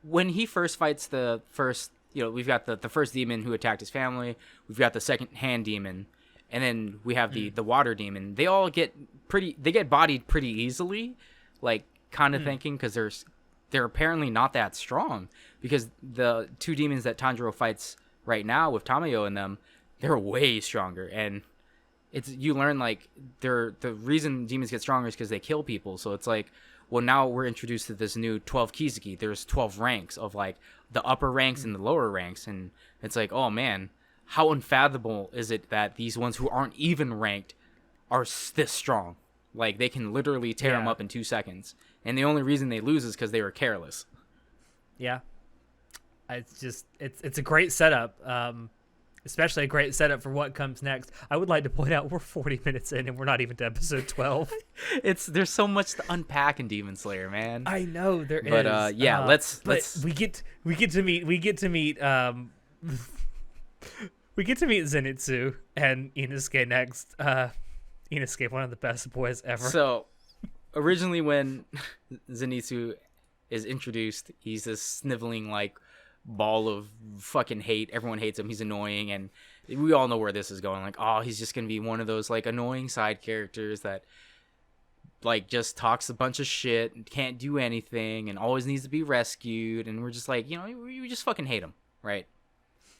when he first fights the first, we've got the first demon who attacked his family. We've got the second hand demon, and then we have the water demon. They all get bodied pretty easily, like kind of thinking, because they're apparently not that strong, because the two demons that Tanjiro fights right now with Tamayo in them, they're way stronger. And you learn like the reason demons get stronger is because they kill people. So it's like, well, now we're introduced to this new 12 Kizuki. There's 12 ranks of like the upper ranks and the lower ranks, and it's like, oh man, how unfathomable is it that these ones who aren't even ranked are this strong? Like they can literally tear them up in 2 seconds, and the only reason they lose is because they were careless. Yeah, it's a great setup. Especially a great setup for what comes next. I would like to point out we're 40 minutes in and we're not even to episode 12. There's so much to unpack in Demon Slayer, man. I know there is. But yeah, let's we get to meet Zenitsu and Inosuke next. Inosuke, one of the best boys ever. So originally when Zenitsu is introduced, he's this sniveling like ball of fucking hate. Everyone hates him. He's annoying, and we all know where this is going. Like, oh, he's just gonna be one of those like annoying side characters that like just talks a bunch of shit and can't do anything and always needs to be rescued. And we're just like, you just fucking hate him, right?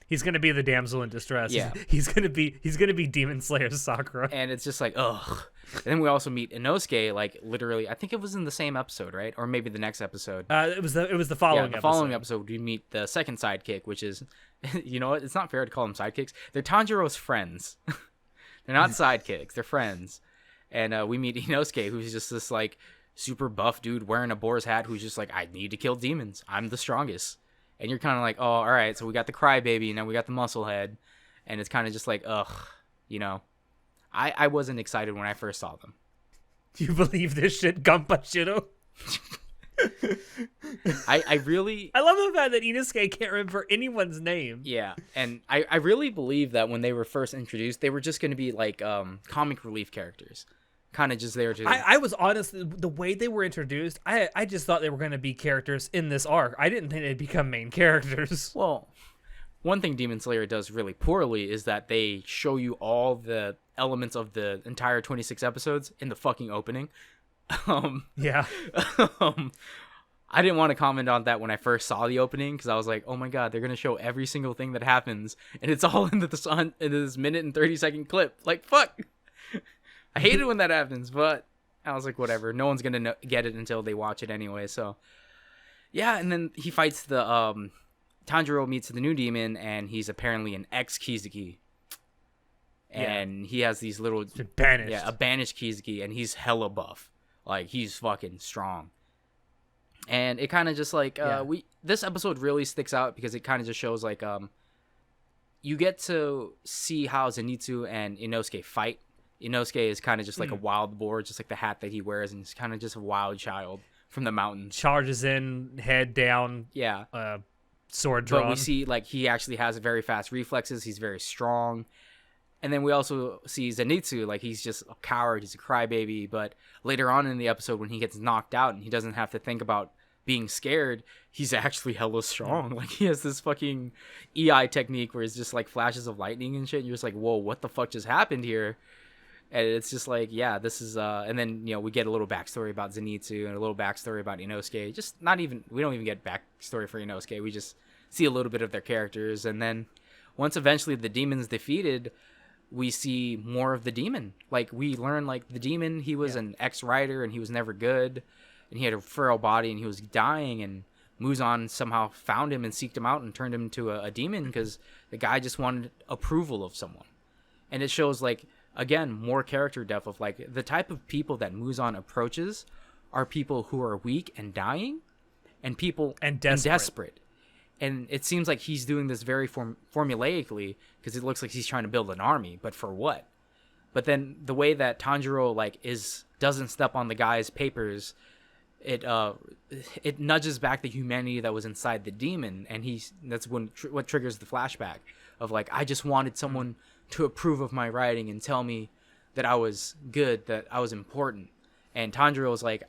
He's gonna be the damsel in distress. Yeah. He's gonna be Demon Slayer's Sakura. And it's just like, ugh. And then we also meet Inosuke, like literally, I think it was in the same episode, right? Or maybe the next episode. It was the following episode. Following episode, we meet the second sidekick, which is, you know what? It's not fair to call them sidekicks. They're Tanjiro's friends. They're not sidekicks. They're friends. And we meet Inosuke, who's just this like super buff dude wearing a boar's hat, who's just like, I need to kill demons. I'm the strongest. And you're kind of like, oh, all right. So we got the crybaby, and now we got the muscle head, and it's kind of just like, ugh, I wasn't excited when I first saw them. You believe this shit, Gunpa Shido? I really... I love the fact that Inosuke can't remember anyone's name. Yeah, and I really believe that when they were first introduced, they were just going to be like comic relief characters. Kind of just there to... I was honest, the way they were introduced, I just thought they were going to be characters in this arc. I didn't think they'd become main characters. Well, one thing Demon Slayer does really poorly is that they show you all the elements of the entire 26 episodes in the fucking opening. Yeah. I didn't want to comment on that when I first saw the opening, because I was like, oh my god, they're going to show every single thing that happens, and it's all in this minute and 30-second clip. Like, fuck. I hate it when that happens, but I was like, whatever. No one's going to get it until they watch it anyway, so. Yeah, and then he fights Tanjiro meets the new demon, and he's apparently an ex-Kizuki. And he has these little... Banished. Yeah, a banished Kizuki, and he's hella buff. Like, he's fucking strong. And it kind of just like... This episode really sticks out because it kind of just shows, like... you get to see how Zenitsu and Inosuke fight. Inosuke is kind of just like a wild boar, just like the hat that he wears, and he's kind of just a wild child from the mountains. Charges in, head down. Yeah. Sword drawn. But we see, like, he actually has very fast reflexes. He's very strong. And then we also see Zenitsu, like, he's just a coward. He's a crybaby. But later on in the episode, when he gets knocked out and he doesn't have to think about being scared, he's actually hella strong. Like, he has this fucking EI technique where it's just, like, flashes of lightning and shit. And you're just like, whoa, what the fuck just happened here? And it's just like, yeah, this is... And then, we get a little backstory about Zenitsu and a little backstory about Inosuke. Just not even... We don't even get backstory for Inosuke. We just see a little bit of their characters. And then once eventually the demon's defeated, we see more of the demon. Like, we learn, like, the demon, he was an ex-rider and he was never good. And he had a feral body and he was dying. And Muzan somehow found him and seeked him out and turned him into a demon because the guy just wanted approval of someone. And it shows, like... Again, more character depth of, like, the type of people that Muzan approaches are people who are weak and dying and people and desperate. And it seems like he's doing this very formulaically because it looks like he's trying to build an army, but for what? But then the way that Tanjiro, like, doesn't step on the guy's papers, it nudges back the humanity that was inside the demon, and that's what triggers the flashback of like, I just wanted someone to approve of my writing and tell me that I was good, that I was important. And Tanjiro was like,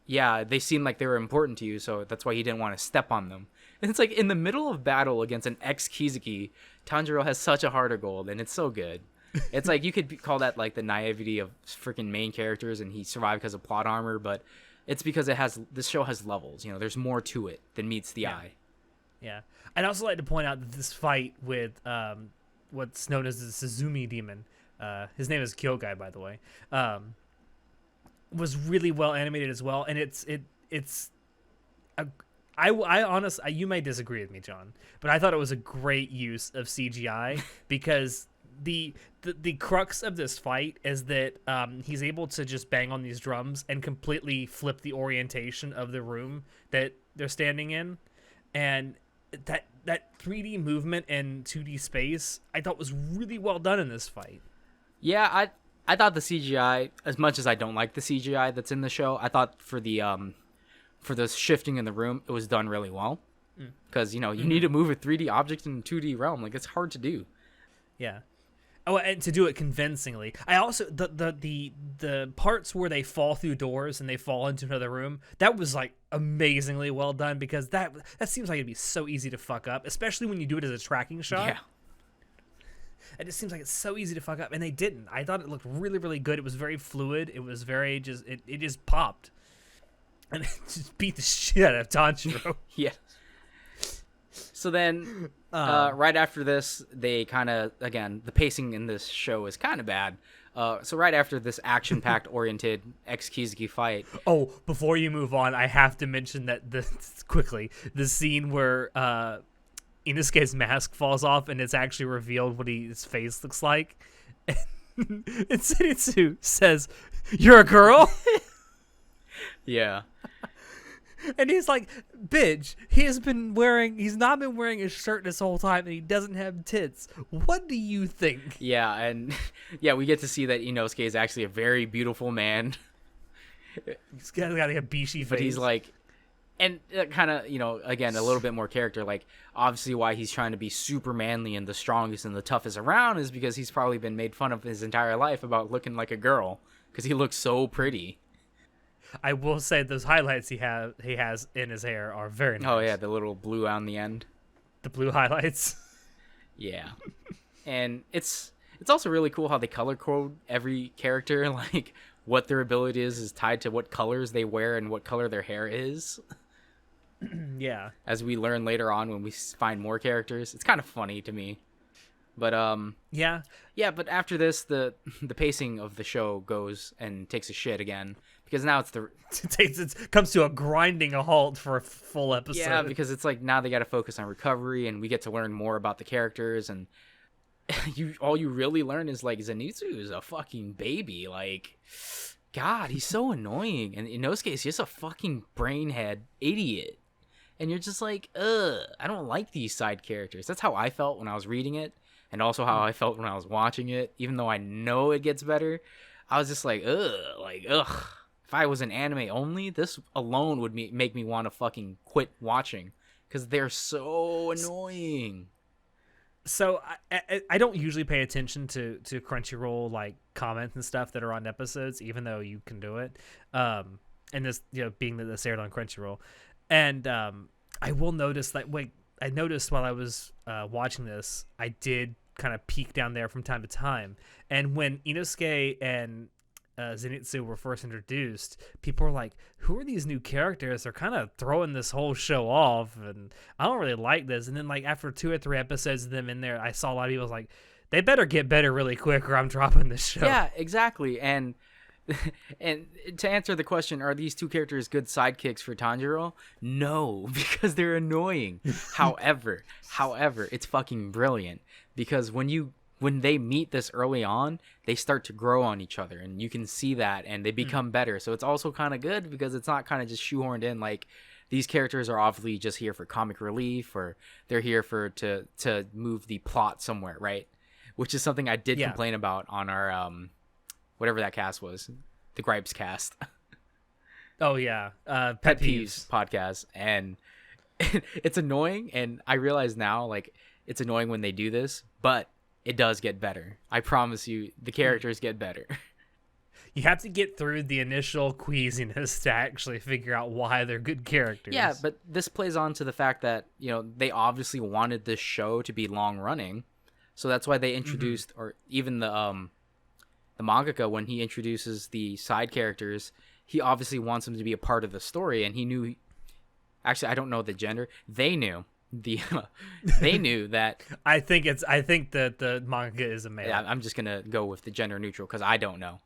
yeah, they seemed like they were important to you, so that's why he didn't want to step on them. And it's like, in the middle of battle against an ex-Kizuki, Tanjiro has such a heart of gold, and it's so good. It's like, you could call that like the naivety of freaking main characters, and he survived because of plot armor, but it's because this show has levels. There's more to it than meets the eye. Yeah. I'd also like to point out that this fight with what's known as the Suzumi demon, his name is Kyogai, by the way, was really well animated as well, and I honestly, you may disagree with me, John, but I thought it was a great use of CGI because the crux of this fight is that he's able to just bang on these drums and completely flip the orientation of the room that they're standing in, and that 3D movement and 2D space I thought was really well done in this fight. Yeah, I thought the CGI, as much as I don't like the CGI that's in the show, I thought for the shifting in the room, it was done really well. Because, you need to move a 3D object in a 2D realm. Like, it's hard to do. Yeah. Oh, and to do it convincingly. I also, the parts where they fall through doors and they fall into another room, that was, like, amazingly well done, because that seems like it'd be so easy to fuck up, especially when you do it as a tracking shot. Yeah. It just seems like it's so easy to fuck up, and they didn't. I thought it looked really, really good. It was very fluid. It was very it just popped, and it just beat the shit out of Tanjiro. Yeah. So then, right after this, they kind of, again, the pacing in this show is kind of bad. So right after this action-packed oriented ex-Kizuki fight. Oh, before you move on, I have to mention that quickly, the scene where Inosuke's mask falls off and it's actually revealed what his face looks like. And Zenitsu says, "You're a girl?" Yeah. And he's like, "Bitch, he's not been wearing a shirt this whole time, and he doesn't have tits. What do you think?" Yeah, and yeah, we get to see that Inosuke is actually a very beautiful man. He's got like a bishi face. But he's like, and kind of, again, a little bit more character. Like, obviously why he's trying to be super manly and the strongest and the toughest around is because he's probably been made fun of his entire life about looking like a girl, because he looks so pretty. I will say those highlights he has in his hair are very nice. Oh yeah, the little blue on the end. The blue highlights. Yeah. And it's also really cool how they color code every character, like what their ability is tied to what colors they wear and what color their hair is. Yeah. As we learn later on when we find more characters. It's kind of funny to me. But yeah, but after this the pacing of the show goes and takes a shit again, because now it comes to a grinding halt for a full episode. Yeah, because it's like now they got to focus on recovery, and we get to learn more about the characters, and all you really learn is like Zenitsu is a fucking baby. Like, God, he's so annoying, and Inosuke is just a fucking brainhead idiot. And you're just like, I don't like these side characters. That's how I felt when I was reading it. And also how I felt when I was watching it, even though I know it gets better. I was just like, ugh. If I was an anime only, this alone would make me want to fucking quit watching, because they're so annoying. So I don't usually pay attention to Crunchyroll like comments and stuff that are on episodes, even though you can do it. And this, being that this aired on Crunchyroll, and I will notice that I noticed while I was watching this, I did kind of peek down there from time to time. And when Inosuke and Zenitsu were first introduced, people were like, "Who are these new characters? They're kind of throwing this whole show off, and I don't really like this." And then like after 2 or 3 episodes of them in there, I saw a lot of people like, "They better get better really quick, or I'm dropping this show." Yeah, exactly. And to answer the question, are these 2 characters good sidekicks for Tanjiro? No, because they're annoying. However, it's fucking brilliant, because when they meet this early on, they start to grow on each other, and you can see that, and they become better. So it's also kind of good, because it's not kind of just shoehorned in like these characters are obviously just here for comic relief, or they're here to move the plot somewhere, right? Which is something I did complain about on our whatever that cast was, the Gripes cast. Oh yeah, Pet Peeves podcast, and it's annoying, and I realize now, like, it's annoying when they do this, but it does get better. I promise you, the characters get better. You have to get through the initial queasiness to actually figure out why they're good characters. Yeah, but this plays on to the fact that, they obviously wanted this show to be long running, so that's why they introduced, or even the mangaka, when he introduces the side characters, he obviously wants them to be a part of the story, and he knew. Actually, I don't know the gender. They knew they knew that. I think that the manga is a male. Yeah, I'm just gonna go with the gender neutral because I don't know.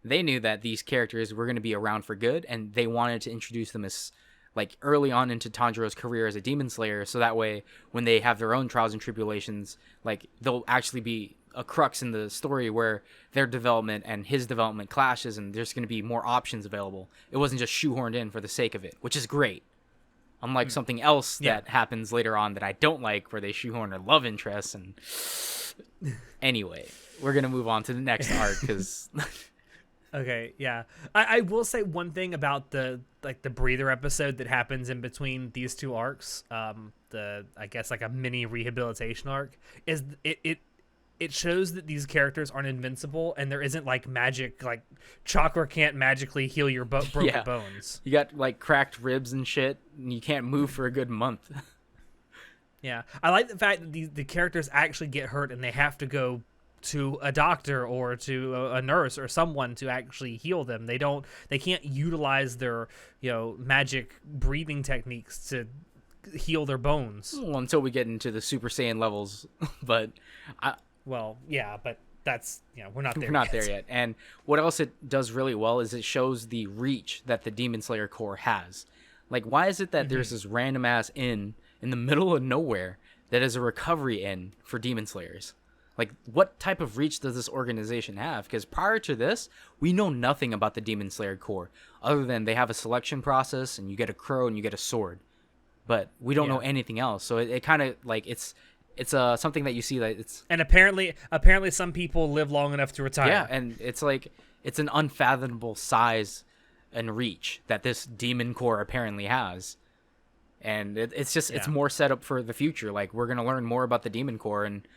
They knew that these characters were going to be around for good, and they wanted to introduce them as, like, early on into Tanjiro's career as a demon slayer, so that way when they have their own trials and tribulations, like, they'll actually be a crux in the story where their development and his development clashes, and there's going to be more options available. It wasn't just shoehorned in for the sake of it, which is great. Unlike something else that happens later on that I don't like, where they shoehorn their love interests. And anyway, we're gonna move on to the next arc because. Okay, yeah, I will say one thing about the breather episode that happens in between these two arcs. I guess like a mini rehabilitation arc is it shows that these characters aren't invincible, and there isn't like magic, like chakra can't magically heal your broken bones. You got like cracked ribs and shit, and you can't move for a good month. Yeah, I like the fact that the characters actually get hurt, and they have to go to a doctor or to a nurse or someone to actually heal them. They can't utilize their magic breathing techniques to heal their bones. Well, until we get into the Super Saiyan levels, but Well, yeah, but that's, we're not there. We're not there yet. And what else it does really well is it shows the reach that the Demon Slayer Corps has. Like, why is it that there's this random ass inn in the middle of nowhere that is a recovery inn for Demon Slayers? Like, what type of reach does this organization have? Because prior to this, we know nothing about the Demon Slayer Corps, other than they have a selection process, and you get a crow and you get a sword. But we don't know anything else. So it kind of, like, it's something that you see that it's. And apparently some people live long enough to retire. Yeah, and it's like, it's an unfathomable size and reach that this Demon Corps apparently has. And it's more set up for the future. Like, we're going to learn more about the Demon Corps, and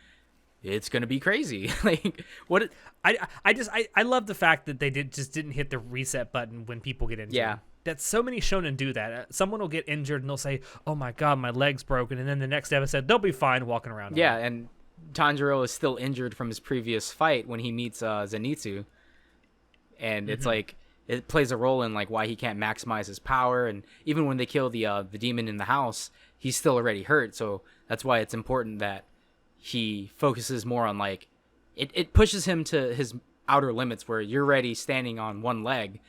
it's gonna be crazy. Like, what? I love the fact that they didn't hit the reset button when people get injured. Yeah, that so many shonen do that. Someone will get injured and they'll say, "Oh my god, my leg's broken," and then the next episode they'll be fine walking around. Yeah, and Tanjiro is still injured from his previous fight when he meets Zenitsu, and it's like it plays a role in like why he can't maximize his power, and even when they kill the demon in the house, he's still already hurt. So that's why it's important that he focuses more on, like, it pushes him to his outer limits where you're already standing on one leg,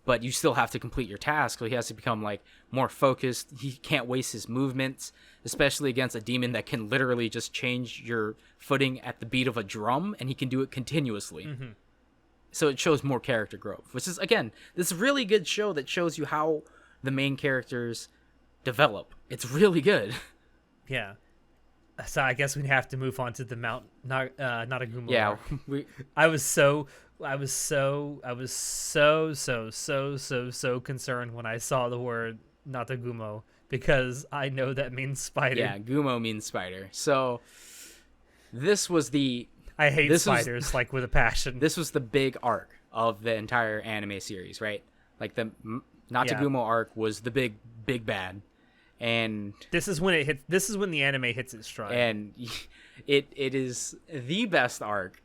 but you still have to complete your task. So he has to become, like, more focused. He can't waste his movements, especially against a demon that can literally just change your footing at the beat of a drum, and he can do it continuously. So it shows more character growth, which is, again, this really good show that shows you how the main characters develop. It's really good. Yeah. So I guess we have to move on to the Mount Nagagumo. Yeah, I was so concerned when I saw the word Natagumo, because I know that means spider. Yeah, Gumo means spider. So this was I hate spiders like with a passion. This was the big arc of the entire anime series, right? Like the Natagumo arc was the big bad. And this is when the anime hits its stride. And it is the best arc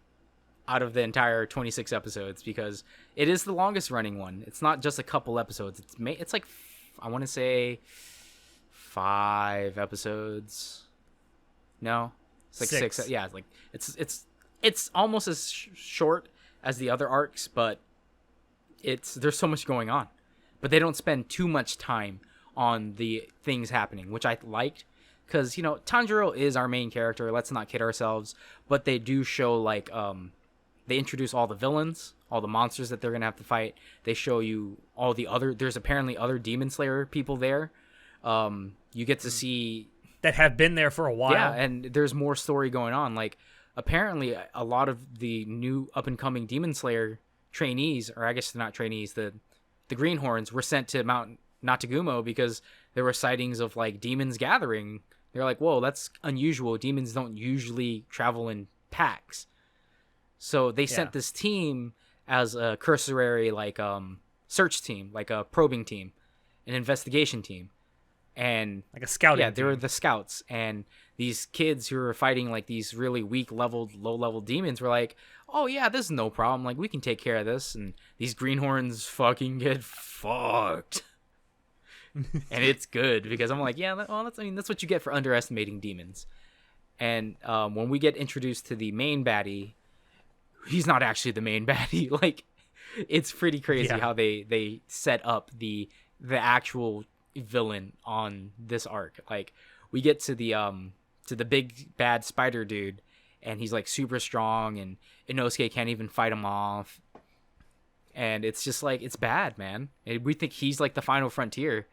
out of the entire 26 episodes, because it is the longest running one. It's not just a couple episodes. It's like, I want to say 5 episodes. No, it's like 6. Yeah, it's almost as short as the other arcs, but there's so much going on. But they don't spend too much time on the things happening, which I liked, because Tanjiro is our main character, let's not kid ourselves, but they do show, like, they introduce all the villains, all the monsters that they're gonna have to fight. They show you all the there's apparently other Demon Slayer people there. You get to see that have been there for a while. Yeah, and there's more story going on. Like, apparently a lot of the new up and coming Demon Slayer trainees, or I guess they're not trainees, the the Greenhorns were sent to Mount Natagumo because there were sightings of like demons gathering. They're like, whoa, that's unusual. Demons don't usually travel in packs. So they sent this team as a cursory like search team, like a probing team, an investigation team, and like a scouting team. They were the scouts, and these kids who were fighting like these really weak low level demons were like, oh yeah, this is no problem, like we can take care of this. And these Greenhorns fucking get fucked. And it's good because I'm like, yeah, well, that's what you get for underestimating demons. And when we get introduced to the main baddie, he's not actually the main baddie. Like, it's pretty crazy how they set up the actual villain on this arc. Like, we get to the big bad spider dude, and he's like super strong, and Inosuke can't even fight him off. And it's just like, it's bad, man. And we think he's like the final frontier.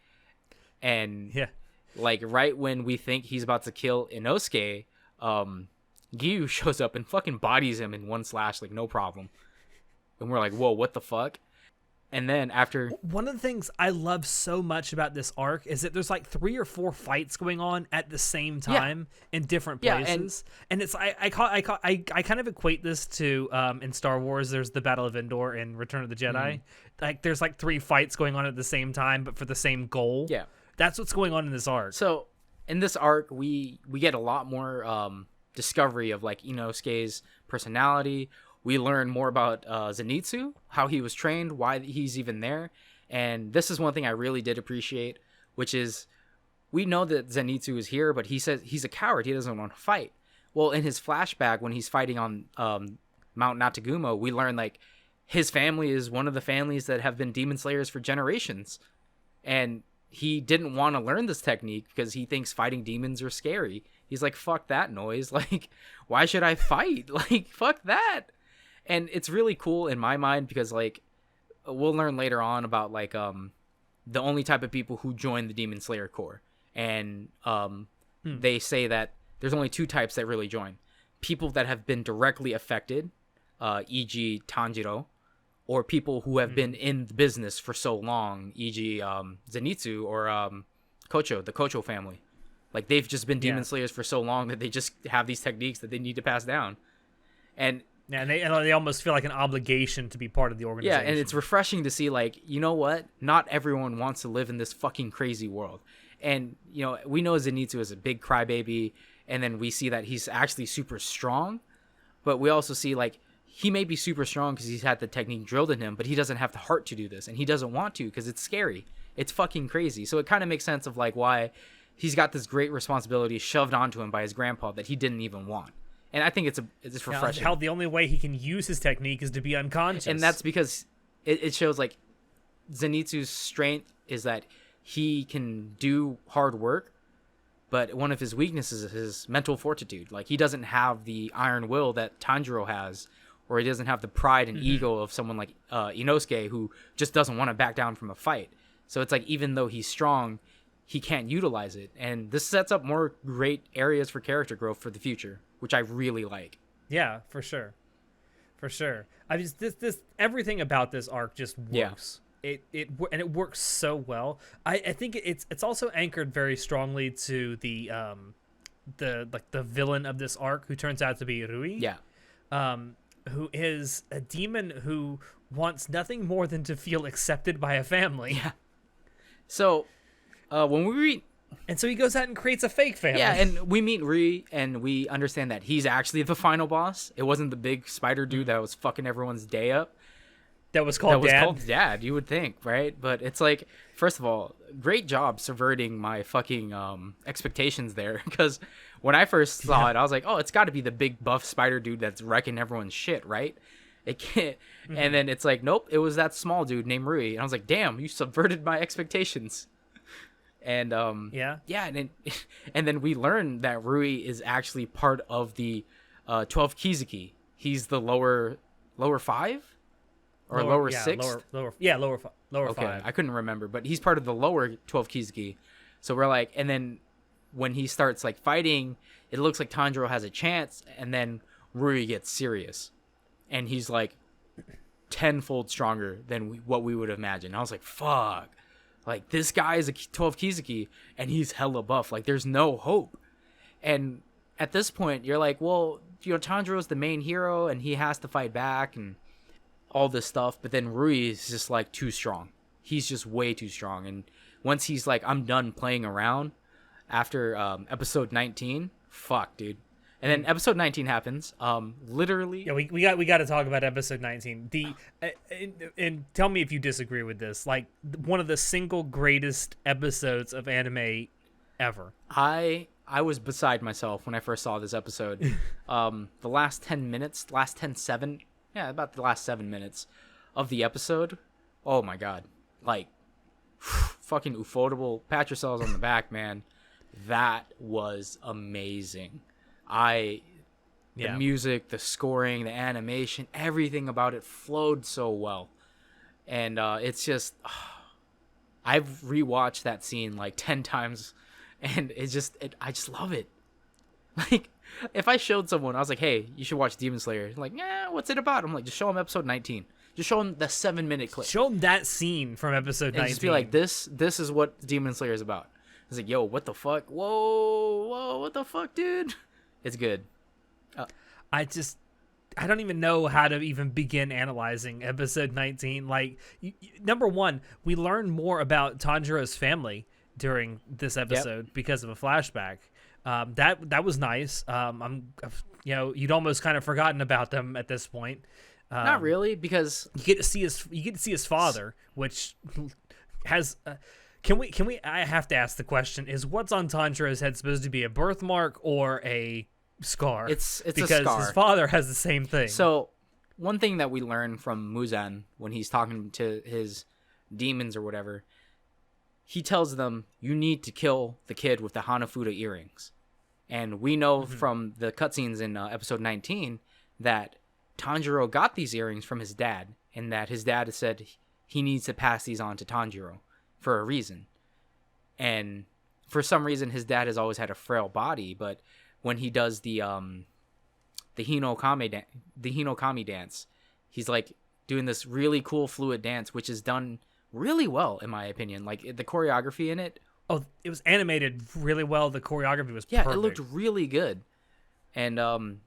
And like right when we think he's about to kill Inosuke, Gyu shows up and fucking bodies him in one slash, like no problem. And we're like, whoa, what the fuck? And then after, one of the things I love so much about this arc is that there's like 3 or 4 fights going on at the same time in different places. And it's I kind of equate this to in Star Wars there's the Battle of Endor and Return of the Jedi. Like there's like 3 fights going on at the same time but for the same goal. Yeah. That's what's going on in this arc. So in this arc we get a lot more discovery of like Inosuke's personality. We learn more about Zenitsu, how he was trained, why he's even there. And this is one thing I really did appreciate, which is we know that Zenitsu is here, but he says he's a coward. He doesn't want to fight. Well, in his flashback, when he's fighting on Mount Natagumo, we learn like his family is one of the families that have been demon slayers for generations. And he didn't want to learn this technique because he thinks fighting demons are scary. He's like, fuck that noise. Like, why should I fight? Like, fuck that. And it's really cool in my mind because, like, we'll learn later on about, like, the only type of people who join the Demon Slayer Corps. And they say that there's only 2 types that really join. People that have been directly affected, e.g. Tanjiro, or people who have been in the business for so long, e.g. Zenitsu or Kocho, the Kocho family. Like, they've just been Demon Slayers for so long that they just have these techniques that they need to pass down. And they almost feel like an obligation to be part of the organization. Yeah, and it's refreshing to see, like, you know what? Not everyone wants to live in this fucking crazy world. And, you know, we know Zenitsu is a big crybaby, and then we see that he's actually super strong. But we also see, like, he may be super strong because he's had the technique drilled in him, but he doesn't have the heart to do this. And he doesn't want to because it's scary. It's fucking crazy. So it kind of makes sense of, like, why he's got this great responsibility shoved onto him by his grandpa that he didn't even want. And I think it's refreshing. How the only way he can use his technique is to be unconscious. And that's because it shows, like, Zenitsu's strength is that he can do hard work, but one of his weaknesses is his mental fortitude. Like, he doesn't have the iron will that Tanjiro has, or he doesn't have the pride and ego of someone like Inosuke, who just doesn't want to back down from a fight. So it's like, even though he's strong, he can't utilize it. And this sets up more great areas for character growth for the future, which I really like. Yeah, for sure. I just this everything about this arc just works. Yeah. It works so well. I think it's also anchored very strongly to the villain of this arc, who turns out to be Rui. Yeah. Who is a demon who wants nothing more than to feel accepted by a family. Yeah. So when we read, and so he goes out and creates a fake family. Yeah, and we meet Rui, and we understand that he's actually the final boss. It wasn't the big spider dude that was fucking everyone's day up. That was called Dad, you would think, right? But it's like, first of all, great job subverting my fucking expectations there. Because when I first saw it, I was like, oh, it's got to be the big buff spider dude that's wrecking everyone's shit, right? It can't. And then it's like, nope, it was that small dude named Rui. And I was like, damn, you subverted my expectations. And and then we learn that Rui is actually part of the 12 Kizuki. He's the lower 5 or lower 6. Lower 5. I couldn't remember, but he's part of the lower 12 Kizuki. So we're like, and then when he starts like fighting, it looks like Tanjiro has a chance, and then Rui gets serious, and he's like tenfold stronger than what we would imagine. I was like, fuck. Like, this guy is a 12 Kizuki, and he's hella buff. Like, there's no hope. And at this point, you're like, well, Tanjiro's the main hero, and he has to fight back, and all this stuff. But then Rui is just, like, too strong. He's just way too strong. And once he's like, I'm done playing around after episode 19, fuck, dude. And then episode 19 happens. Literally. Yeah, we got to talk about episode 19. And tell me if you disagree with this. Like, one of the single greatest episodes of anime ever. I was beside myself when I first saw this episode. The last 10 minutes, about the last 7 minutes of the episode. Oh my god. Like, fucking ufotable. Pat yourselves on the back, man. That was amazing. The music, the scoring, the animation, everything about it flowed so well. And it's just, I've rewatched that scene like 10 times, and I just love it. Like, if I showed someone, I was like, hey, you should watch Demon Slayer. Like, yeah, what's it about? I'm like, just show them episode 19. Just show them the 7-minute clip. Show them that scene from episode 19. And just be like, this is what Demon Slayer is about. I was like, yo, what the fuck? Whoa, what the fuck, dude? It's good. I don't even know how to even begin analyzing episode 19. Like, number one, we learn more about Tanjiro's family during this episode because of a flashback. That was nice. You'd almost kind of forgotten about them at this point. Not really, because you get to see his father, which has. Can we? I have to ask the question: is what's on Tanjiro's head supposed to be a birthmark or a scar? It's because a scar. His father has the same thing. So one thing that we learn from Muzan when he's talking to his demons or whatever, he tells them, you need to kill the kid with the Hanafuda earrings. And we know from the cutscenes in episode 19 that Tanjiro got these earrings from his dad, and that his dad said he needs to pass these on to Tanjiro for a reason. And for some reason, his dad has always had a frail body, but when he does the Hinokami dance, he's like doing this really cool fluid dance, which is done really well in my opinion. Like, the choreography in it. Oh, it was animated really well. The choreography was perfect. It looked really good. And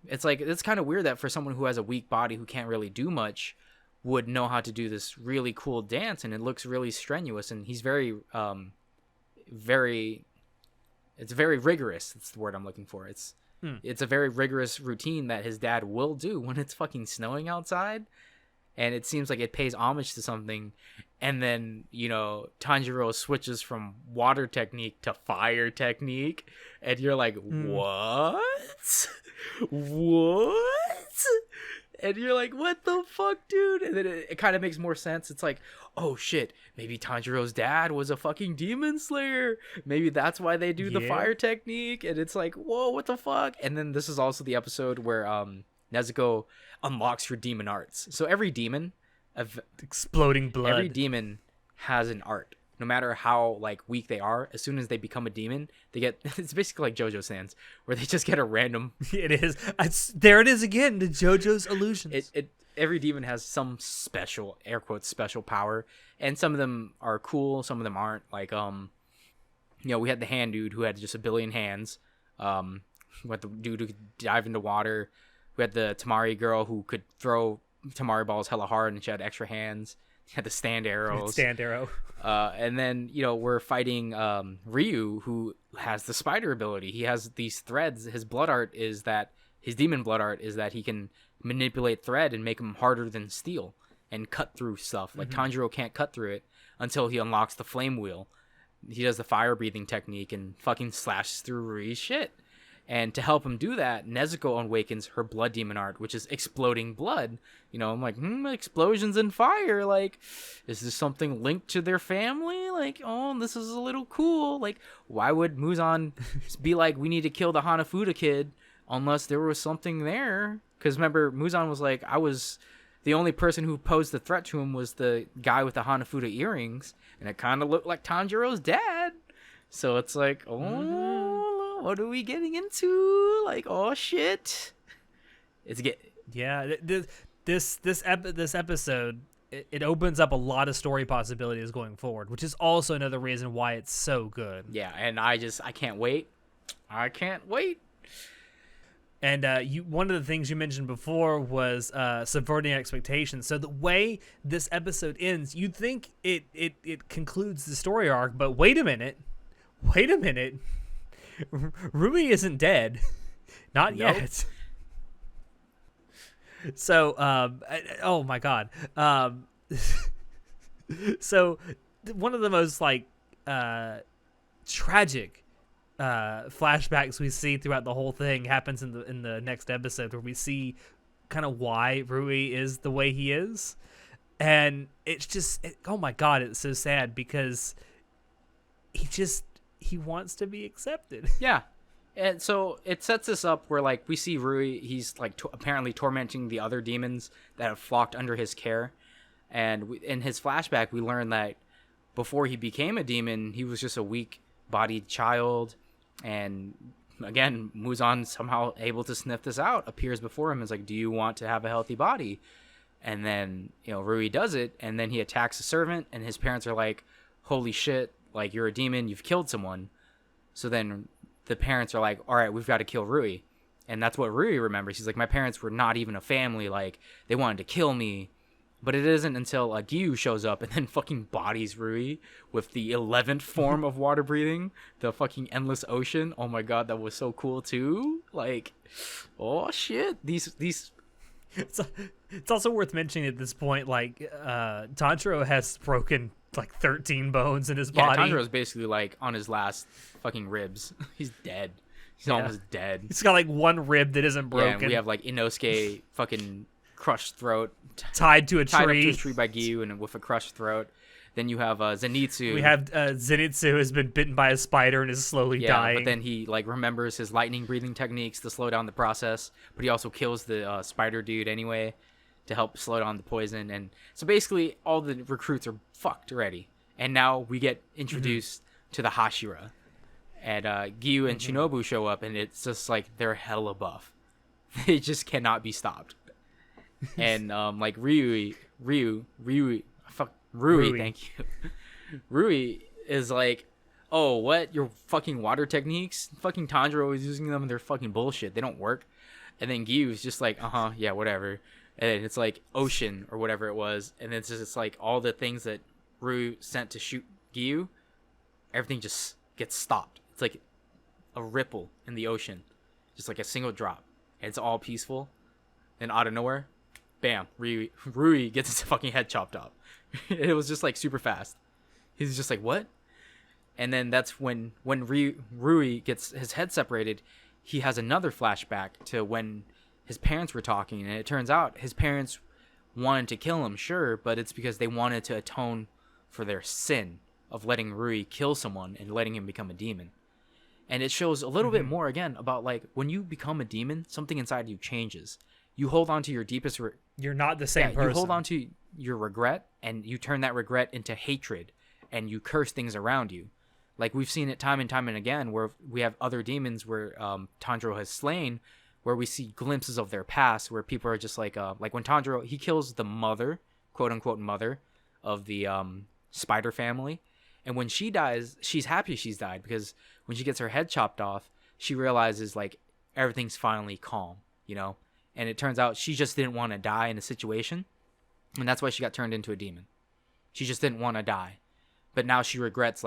it's like, it's kind of weird that for someone who has a weak body who can't really do much would know how to do this really cool dance, and it looks really strenuous, and he's very it's very rigorous. That's the word I'm looking for. It's a very rigorous routine that his dad will do when it's fucking snowing outside. And it seems like it pays homage to something. And then, Tanjiro switches from water technique to fire technique. And you're like, what? What? And you're like, what the fuck, dude? And then it kind of makes more sense. It's like, oh shit, maybe Tanjiro's dad was a fucking demon slayer. Maybe that's why they do the fire technique. And it's like, whoa, what the fuck? And then this is also the episode where Nezuko unlocks her demon arts. So every demon, exploding blood, every demon has an art. No matter how weak they are, as soon as they become a demon, they get, it's basically like JoJo Sans, where they just get a random. It is. There it is again, the JoJo's illusions. Every demon has some special, air quotes, special power, and some of them are cool, some of them aren't. Like, we had the hand dude who had just a billion hands. We had the dude who could dive into water. We had the Tamari girl who could throw Tamari balls hella hard, and she had extra hands. She had the stand arrows. Stand arrow. And then, we're fighting Ryu, who has the spider ability. He has these threads. His blood art is that, his demon blood art is that he can manipulate thread and make them harder than steel and cut through stuff. Like, Tanjiro can't cut through it until he unlocks the flame wheel. He does the fire breathing technique and fucking slashes through Ryu's shit. And to help him do that, Nezuko awakens her blood demon art, which is exploding blood. I'm like, explosions and fire. Like, is this something linked to their family? Like, oh, this is a little cool. Like, why would Muzan be like, we need to kill the Hanafuda kid unless there was something there? Because remember, Muzan was like, the only person who posed the threat to him was the guy with the Hanafuda earrings. And it kind of looked like Tanjiro's dad. So it's like, what are we getting into? Like, oh shit. this episode, it opens up a lot of story possibilities going forward, which is also another reason why it's so good. Yeah, and I can't wait. I can't wait. And one of the things you mentioned before was subverting expectations. So the way this episode ends, you'd think it concludes the story arc, but wait a minute. Rui isn't dead. Not yet. So, oh my God. So one of the most tragic flashbacks we see throughout the whole thing happens in the next episode, where we see kind of why Rui is the way he is. And it's just, oh my God, it's so sad because he wants to be accepted. Yeah. And so it sets us up where, we see Rui, he's, apparently tormenting the other demons that have flocked under his care. And in his flashback, we learn that before he became a demon, he was just a weak-bodied child. And, again, Muzan, somehow able to sniff this out, appears before him and is like, do you want to have a healthy body? And then, Rui does it, and then he attacks a servant, and his parents are like, holy shit, you're a demon, you've killed someone. So then the parents are like, all right, we've got to kill Rui. And that's what Rui remembers. He's like, my parents were not even a family. They wanted to kill me. But it isn't until Gyu shows up and then fucking bodies Rui with the 11th form of water breathing, the fucking endless ocean. Oh my God, that was so cool too. Oh shit. These It's also worth mentioning at this point, Tanjiro has broken 13 bones in his body. Yeah, Tanjiro's basically on his last fucking ribs. He's dead. He's almost dead. He's got one rib that isn't broken. Yeah, and we have Inosuke fucking crushed throat. Tied to a tree. Tied up to a tree by Gyu and with a crushed throat. Then you have Zenitsu. We have Zenitsu has been bitten by a spider and is slowly dying. But then he remembers his lightning breathing techniques to slow down the process. But he also kills the spider dude anyway to help slow down the poison. And so basically all the recruits are fucked already. And now we get introduced to the Hashira. And Gyu and Shinobu show up, and it's just they're hella buff. They just cannot be stopped. And Rui, thank you. Rui is oh, what? Your fucking water techniques? Fucking Tanjiro is using them and they're fucking bullshit. They don't work. And then Gyu is just yeah, whatever. And then it's ocean or whatever it was. And it's just all the things that Rui sent to shoot Gyu, everything just gets stopped. It's like a ripple in the ocean. Just a single drop. And it's all peaceful. And out of nowhere, bam, Rui gets his fucking head chopped off. It was just super fast. He's just what? And then that's when Rui gets his head separated, he has another flashback to when his parents were talking, and it turns out his parents wanted to kill him, sure, but it's because they wanted to atone for their sin of letting Rui kill someone and letting him become a demon. And it shows a little bit more again about when you become a demon, something inside you changes. You hold on to your deepest you're not the same person. You hold on to your regret, and you turn that regret into hatred, and you curse things around you. We've seen it time and time and again, where we have other demons where Tanjiro has slain, where we see glimpses of their past, where people are just when Tanjiro, he kills the mother, quote unquote mother, of the spider family, and when she dies, she's happy she's died, because when she gets her head chopped off, she realizes everything's finally calm, And it turns out she just didn't want to die in a situation. And that's why she got turned into a demon. She just didn't want to die. But now she regrets,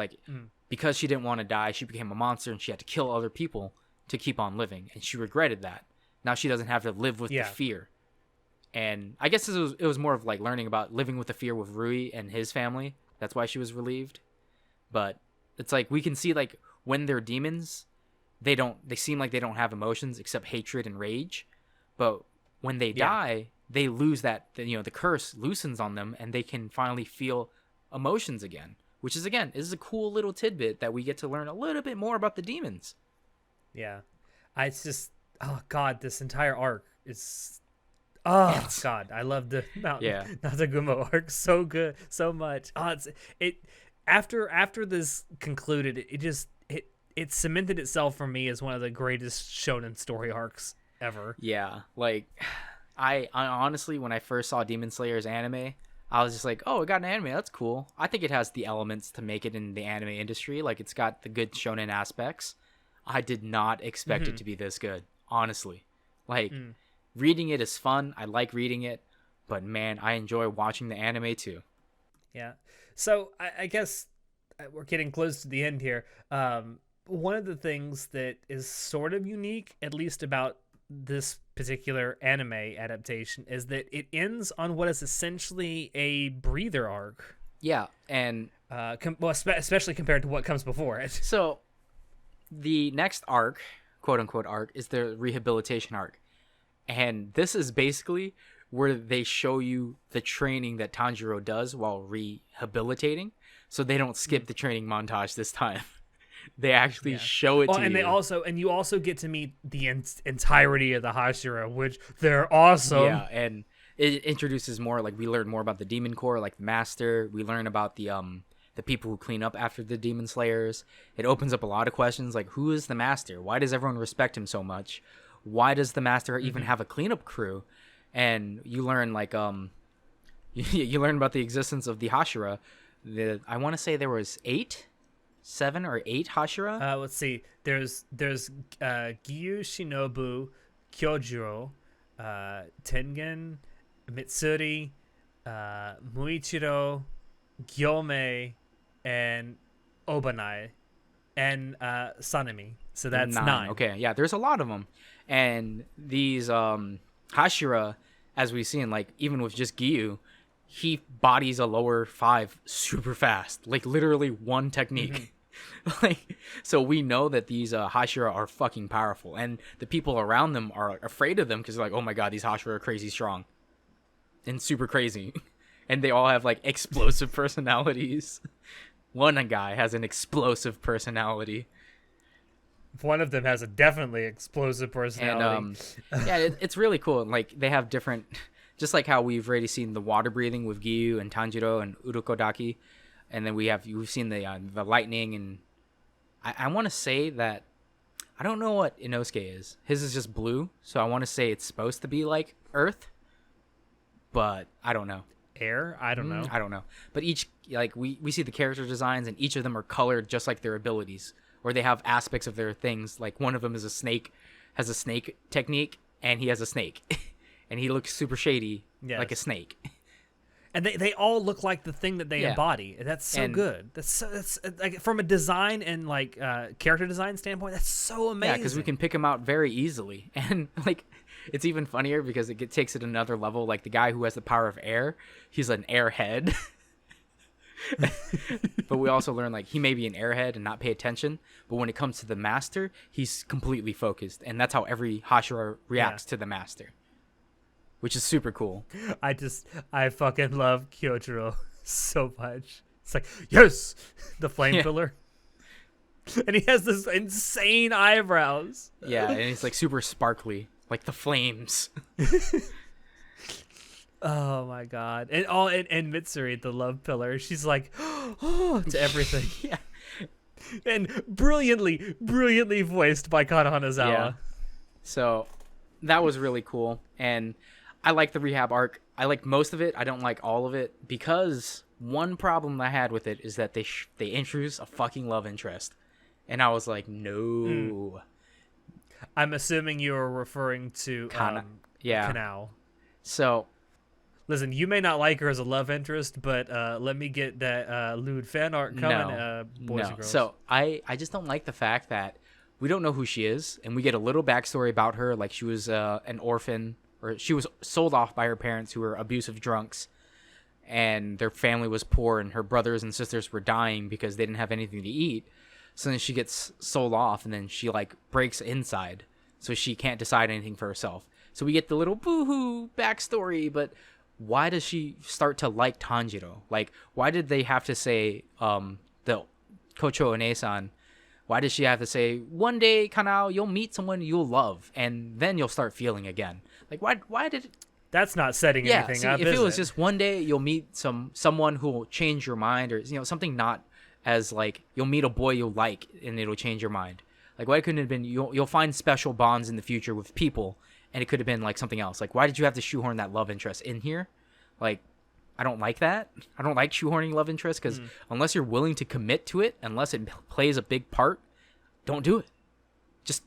because she didn't want to die, she became a monster and she had to kill other people to keep on living. And she regretted that. Now she doesn't have to live with the fear. And I guess it was more of learning about living with the fear with Rui and his family. That's why she was relieved. But it's we can see when they're demons, they seem like they don't have emotions except hatred and rage. But when they die, they lose that, the curse loosens on them and they can finally feel emotions again, which is a cool little tidbit that we get to learn a little bit more about the demons. Yeah. It's just, oh God, this entire arc is, oh God, I love the Natagumo arc so good, so much. Oh, after this concluded, it cemented itself for me as one of the greatest shonen story arcs ever. Yeah, I honestly, when I first saw Demon Slayer's anime, I was just like, oh, it got an anime. That's cool. I think it has the elements to make it in the anime industry. Like, it's got the good shonen aspects. I did not expect it to be this good, honestly. Like, reading it is fun. I like reading it. But, man, I enjoy watching the anime, too. Yeah. So, I guess we're getting close to the end here. One of the things that is sort of unique, at least about this particular anime adaptation, is that it ends on what is essentially a breather arc. Yeah, and especially compared to what comes before it. So the next arc, quote unquote arc, is the rehabilitation arc, and this is basically where they show you the training that Tanjiro does while rehabilitating. So they don't skip the training montage this time. They actually show it to you. And you also get to meet the entirety of the Hashira, which they're awesome. Yeah, and it introduces more, like, we learn more about the Demon Corps, like the Master. We learn about the people who clean up after the Demon Slayers. It opens up a lot of questions, like, who is the Master? Why does everyone respect him so much? Why does the Master even have a cleanup crew? And you learn, like, you learn about the existence of the Hashira. I want to say there was 7 or 8 Hashira. Let's see. There's Gyu Shinobu, Kyojuro, Tengen, Mitsuri, Muichiro, Gyome, and Obanai, and Sanemi. So that's 9. Okay, yeah, there's a lot of them. And these Hashira, as we've seen, like, even with just Gyu, he bodies a lower 5 super fast, like literally one technique. Like, so we know that these Hashira are fucking powerful, and the people around them are afraid of them because they're like, oh my god, these Hashira are crazy strong and super crazy. And they all have, like, explosive personalities. One guy has an explosive personality. One of them has a definitely explosive personality. And yeah, it's really cool. Like, they have different, just like how we've already seen the water breathing with Gyu and Tanjiro and Urokodaki, and then we've seen the lightning, and I want to say that I don't know what Inosuke is. His is just blue, so I want to say it's supposed to be like Earth, but I don't know. Air? I don't know. I don't know. But each, like, we see the character designs, and each of them are colored just like their abilities, or they have aspects of their things. Like, one of them is has a snake technique, and he has a snake. And he looks super shady, like a snake. And they all look like the thing that they embody. That's so good. That's like, from a design and, like, character design standpoint, that's so amazing. Yeah, because we can pick them out very easily. And, like, it's even funnier because it takes it another level. Like, the guy who has the power of air, he's an airhead. But we also learn, like, he may be an airhead and not pay attention, but when it comes to the Master, he's completely focused. And that's how every Hashira reacts to the Master, which is super cool. I fucking love Kyojuro so much. It's like, yes, the flame pillar. And he has this insane eyebrows. Yeah, and he's, like, super sparkly, like the flames. Oh my god. And Mitsuri, the love pillar, she's like, oh, to everything. Yeah. And brilliantly voiced by Kana Hanazawa. Yeah. So that was really cool. And I like the rehab arc. I like most of it. I don't like all of it, because one problem I had with it is that they introduce a fucking love interest. And I was like, no. I'm assuming you are referring to Kanao. So, listen, you may not like her as a love interest, but let me get that lewd fan art coming, boys and girls. So I just don't like the fact that we don't know who she is, and we get a little backstory about her, like she was an orphan, or she was sold off by her parents, who were abusive drunks, and their family was poor, and her brothers and sisters were dying because they didn't have anything to eat. So then she gets sold off, and then she, like, breaks inside, so she can't decide anything for herself. So we get the little boo-hoo backstory, but why does she start to like Tanjiro? Like, why did they have to say, the Kocho Ine-san, why does she have to say, one day, Kanao, you'll meet someone you'll love, and then you'll start feeling again? Like, why did it... That's not setting anything up, if it was just one day you'll meet someone who will change your mind, or, you know, something not as, like, you'll meet a boy you'll like and it'll change your mind. Like, why couldn't it have been you'll find special bonds in the future with people, and it could have been like something else. Like, why did you have to shoehorn that love interest in here? Like, I don't like that. I don't like shoehorning love interest, because unless you're willing to commit to it, unless it plays a big part, don't do it. Just,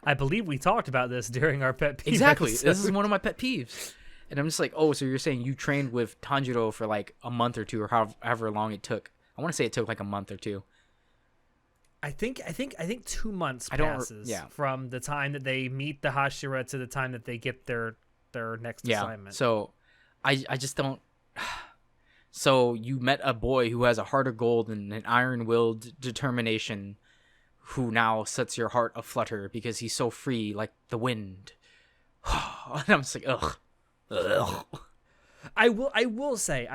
I believe we talked about this during our pet peeve exactly. episode. This is one of my pet peeves. And I'm just like, oh, so you're saying you trained with Tanjiro for like a month or two, or however long it took. I want to say it took like a month or two. I think 2 months passes from the time that they meet the Hashira to the time that they get their next assignment. So I just don't. So you met a boy who has a heart of gold and an iron-willed determination, who now sets your heart aflutter because he's so free like the wind. And I'm just like, ugh. I will say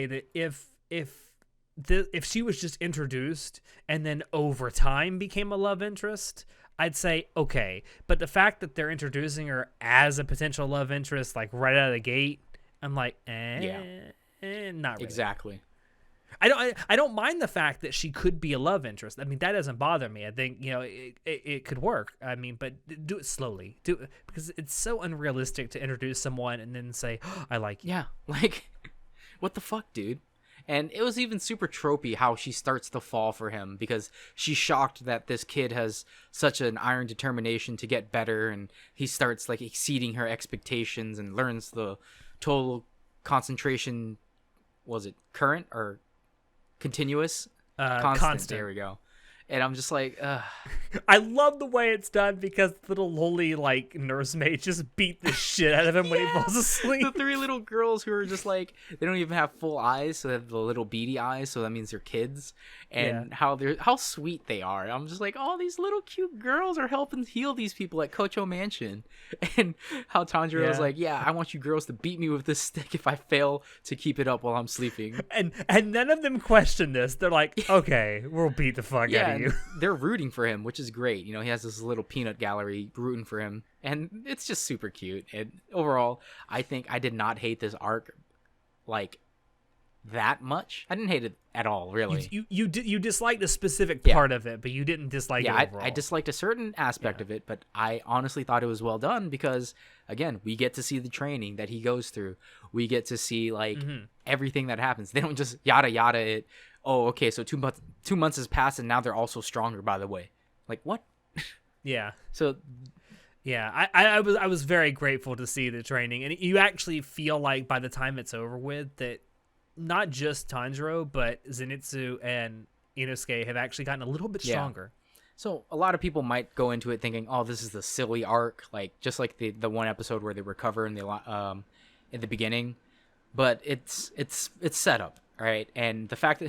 that if she was just introduced and then over time became a love interest, I'd say okay. But the fact that they're introducing her as a potential love interest, like right out of the gate, I'm like, not really. Exactly. I don't mind the fact that she could be a love interest. I mean, that doesn't bother me. I think, it could work. I mean, but do it slowly. Do it, because it's so unrealistic to introduce someone and then say, oh, I like you. Yeah, like, what the fuck, dude? And it was even super tropey how she starts to fall for him, because she's shocked that this kid has such an iron determination to get better, and he starts like exceeding her expectations and learns the total concentration. Was it current or continuous? Constant. There we go. And I'm just like, I love the way it's done, because little lolly like nursemaid just beat the shit out of him when he falls asleep. The three little girls who are just like, they don't even have full eyes, so they have the little beady eyes, so that means they're kids. And how sweet they are. I'm just like, oh, these little cute girls are helping heal these people at Kocho Mansion. And how Tanjiro is like, yeah, I want you girls to beat me with this stick if I fail to keep it up while I'm sleeping. And none of them question this. They're like, okay, we'll beat the fuck out of you. They're rooting for him, which is great. He has this little peanut gallery rooting for him, and it's just super cute. And overall, I think I did not hate this arc like that much. I didn't hate it at all, really. You disliked a specific part of it, but you didn't dislike it overall. I disliked a certain aspect of it, but I honestly thought it was well done, because again, we get to see the training that he goes through. We get to see like everything that happens. They don't just yada yada it. Oh, okay, so 2 months has passed, and now they're also stronger, by the way. Like, what? Yeah. So, yeah, I was very grateful to see the training, and you actually feel like by the time it's over with that not just Tanjiro, but Zenitsu and Inosuke have actually gotten a little bit stronger. So a lot of people might go into it thinking, "Oh, this is the silly arc," like just like the one episode where they recover in the beginning, but it's set up. Right, and the fact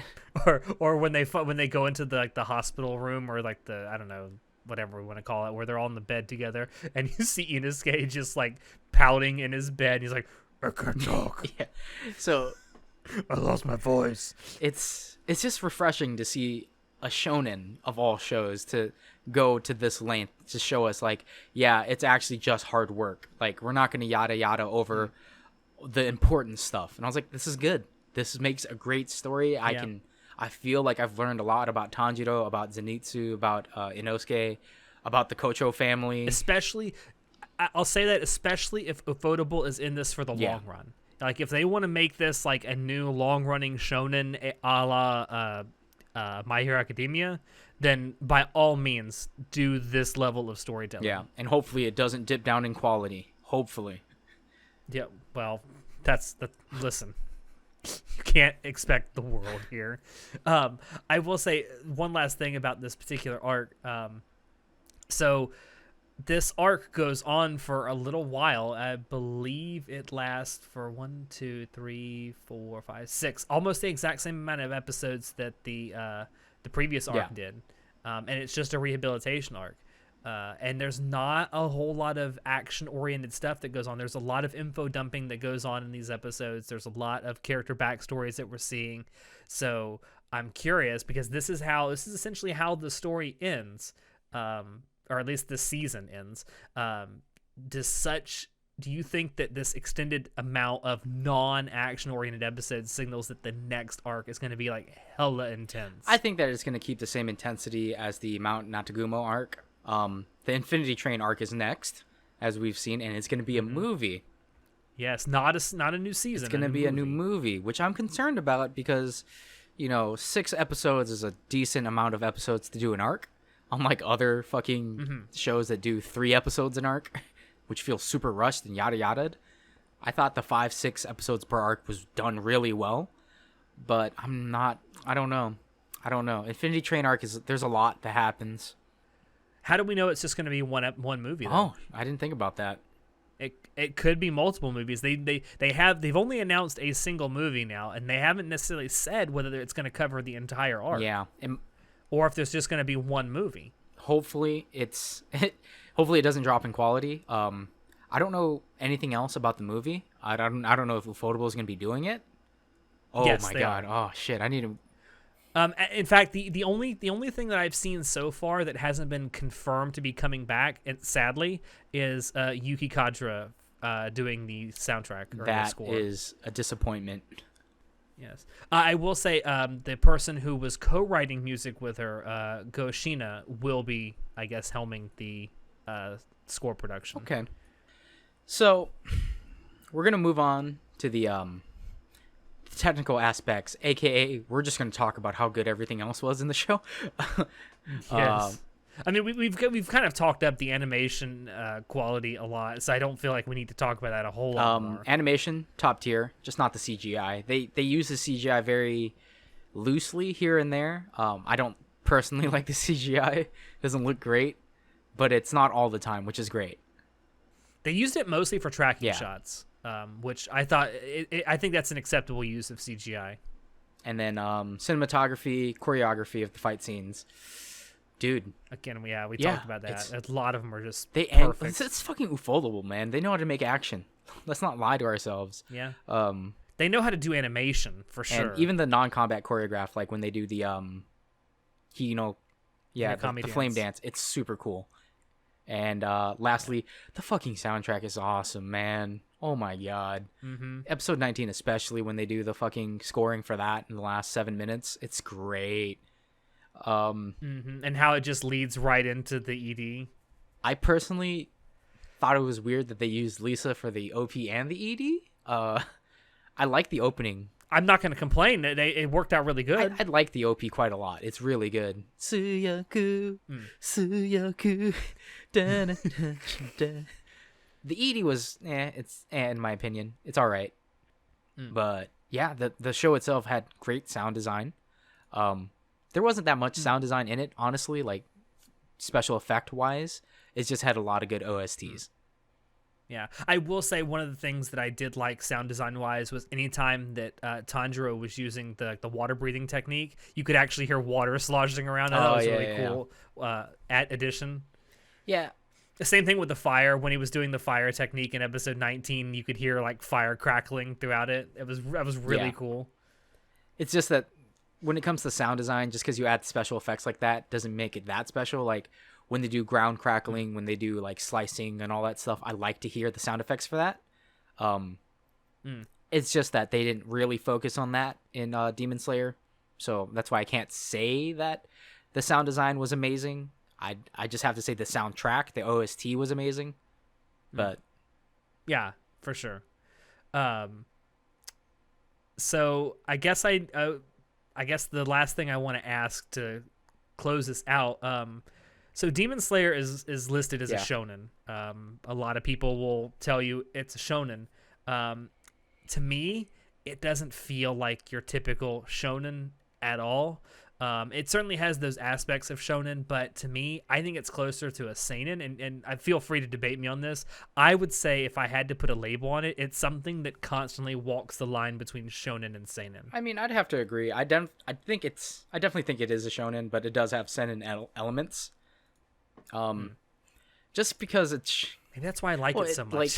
that, or when they go into the hospital room, or like the, I don't know, whatever we want to call it, where they're all in the bed together, and you see Inosuke just like pouting in his bed. He's like, I can't talk. Yeah. So I lost my voice. It's just refreshing to see a shonen of all shows to go to this length to show us like, yeah, it's actually just hard work. Like, we're not going to yada yada over the important stuff. And I was like, this is good. This makes a great story. I feel like I've learned a lot about Tanjiro, about Zenitsu, about Inosuke, about the Kocho family. Especially, I'll say that especially if Ufotable is in this for the long run. Like, if they want to make this like a new long-running shonen a la My Hero Academia, then by all means do this level of storytelling. Yeah, and hopefully it doesn't dip down in quality. Hopefully. Yeah, well, listen. You can't expect the world here. I will say one last thing about this particular arc. So this arc goes on for a little while. I believe it lasts for 1, 2, 3, 4, 5, 6, almost the exact same amount of episodes that the previous arc did. And it's just a rehabilitation arc. And there's not a whole lot of action-oriented stuff that goes on. There's a lot of info dumping that goes on in these episodes. There's a lot of character backstories that we're seeing. So I'm curious, because this is essentially how the story ends, or at least the season ends. Do you think that this extended amount of non-action-oriented episodes signals that the next arc is going to be like hella intense? I think that it's going to keep the same intensity as the Mount Natagumo arc. The Infinity Train arc is next. as we've seen, and it's going to be a movie. Yes, not a new season. It's going to be a new movie, which I'm concerned about because, 6 episodes is a decent amount of episodes to do an arc, unlike other fucking shows that do 3 episodes an arc, which feels super rushed and yada yada. I thought the 5-6 episodes per arc was done really well, but I don't know. Infinity Train arc there's a lot that happens. How do we know it's just going to be one movie, though? Oh, I didn't think about that. It could be multiple movies. They've only announced a single movie now, and they haven't necessarily said whether it's going to cover the entire arc. Yeah, or if there's just going to be one movie. Hopefully it doesn't drop in quality. I don't know anything else about the movie. I don't know if Ufotable is going to be doing it. Oh yes, my god! Oh shit! I need to. In fact, the only thing that I've seen so far that hasn't been confirmed to be coming back, and sadly, is Yuki Kadra doing the soundtrack or the score. That is a disappointment. Yes, I will say the person who was co-writing music with her, Go Shina, will be, I guess, helming the score production. Okay, so we're gonna move on to the technical aspects, aka we're just going to talk about how good everything else was in the show. Yes. I mean, we've kind of talked up the animation quality a lot, so I don't feel like we need to talk about that a whole lot more. Animation, top tier, just not the CGI. They use the CGI very loosely here and there. I don't personally like the CGI. It doesn't look great, but it's not all the time, which is great. They used it mostly for tracking shots. Which I thought, I think that's an acceptable use of CGI. And then cinematography, choreography of the fight scenes. Dude. Again, we talked about that. A lot of them are just perfect. It's fucking Ufotable, man. They know how to make action. Let's not lie to ourselves. Yeah. They know how to do animation, for sure. And even the non-combat choreograph, like when they do the, the flame dance, it's super cool. And lastly, the fucking soundtrack is awesome, man. Oh my god. Episode 19 especially, when they do the fucking scoring for that in the last 7 minutes, it's great. And how it just leads right into the ED. I personally thought it was weird that they used Lisa for the OP and the ED. I like the opening. I'm not going to complain. It worked out really good. I like the OP quite a lot. It's really good. Suyaku, Suyaku, da, da, da, da. The ED was, in my opinion, it's all right. But yeah, the show itself had great sound design. There wasn't that much sound design in it, honestly, like special effect wise. It just had a lot of good OSTs. Yeah, I will say one of the things that I did like sound design wise was anytime that Tanjiro was using the water breathing technique, you could actually hear water sloshing around. And that was really cool. At addition. Yeah. The same thing with the fire. When he was doing the fire technique in episode 19, you could hear like fire crackling throughout it. That was really cool. It's just that when it comes to sound design, just because you add special effects like that doesn't make it that special. Like when they do ground crackling, when they do like slicing and all that stuff, I like to hear the sound effects for that. It's just that they didn't really focus on that in Demon Slayer, so that's why I can't say that the sound design was amazing. I just have to say the soundtrack, the OST was amazing. But yeah, for sure. So I guess the last thing I want to ask to close this out. So Demon Slayer is listed as a shonen. A lot of people will tell you it's a shonen. To me, it doesn't feel like your typical shonen at all. It certainly has those aspects of shonen, but to me, I think it's closer to a seinen, and I feel free to debate me on this. I would say if I had to put a label on it, it's something that constantly walks the line between shonen and seinen. I mean, I'd have to agree. I definitely think it is a shonen, but it does have seinen elements. Just because it's maybe that's why I like it so much. Like,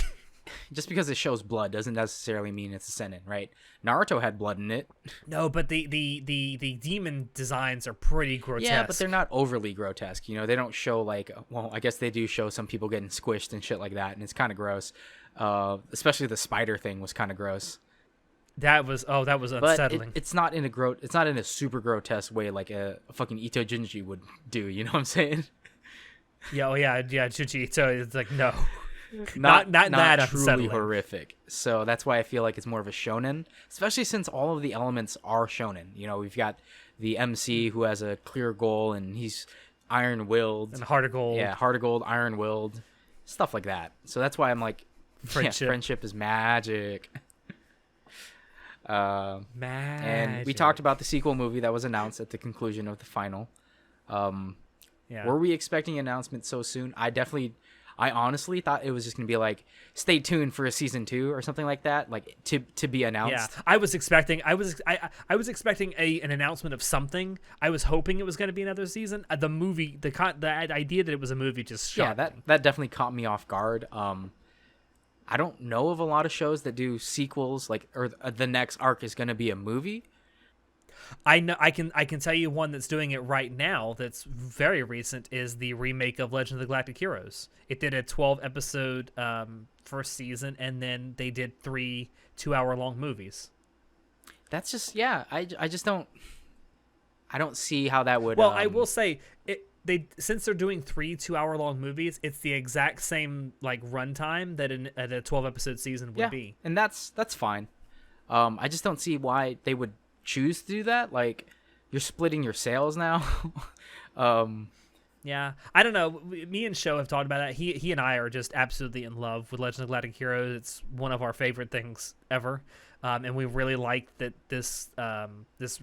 just because it shows blood doesn't necessarily mean it's a seinen, right? Naruto had blood in it. No, but the demon designs are pretty grotesque. Yeah, but they're not overly grotesque. They don't show like, well, I guess they do show some people getting squished and shit like that, and it's kind of gross. Especially the spider thing was kind of gross. That was unsettling. But it's not in a super grotesque way like a fucking Ito Junji would do. You know what I'm saying? Yeah, Chuchi Ito is like, no. not that truly unsettling. horrific. So that's why I feel like it's more of a shonen, especially since all of the elements are shonen. You know, we've got the MC who has a clear goal and he's iron-willed. And Heart of Gold. Yeah, Heart of Gold, iron-willed, stuff like that. So that's why I'm like, friendship is magic. Magic. And we talked about the sequel movie that was announced at the conclusion of the final. Were we expecting an announcement so soon? I honestly thought it was just gonna be like, stay tuned for a season 2 or something like that, like to be announced. Yeah, I was expecting an announcement of something. I was hoping it was going to be another season. The movie, the idea that it was a movie just shocked me. That definitely caught me off guard. I don't know of a lot of shows that do sequels, like, or the next arc is going to be a movie. I know I can tell you one that's doing it right now that's very recent is the remake of Legend of the Galactic Heroes. It did a 12 episode first season, and then they did 3 2-hour-long movies. That's just I just don't see how that would. Well, I will say since they're doing 3 2-hour-long movies, it's the exact same like runtime that a 12 episode season would be, and that's fine. I just don't see why they would choose to do that. Like, you're splitting your sales now. Yeah, I don't know. Me and Sho have talked about that. He and I are just absolutely in love with Legend of Galactic Heroes. It's one of our favorite things ever, and we really like that this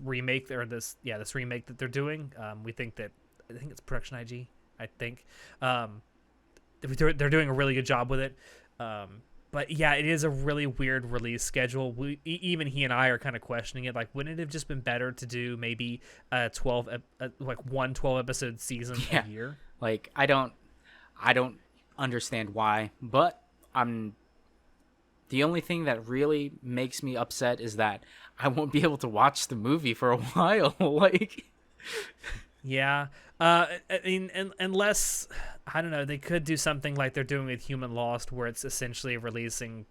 remake this remake that they're doing. We think that I think it's Production IG. I think they're doing a really good job with it. But yeah, it is a really weird release schedule. Even he and I are kind of questioning it. Like, wouldn't it have just been better to do maybe a 12 episode season a year? Like, I don't understand why. But the only thing that really makes me upset is that I won't be able to watch the movie for a while. Like, yeah. I mean, unless, I don't know, they could do something like they're doing with Human Lost, where it's essentially releasing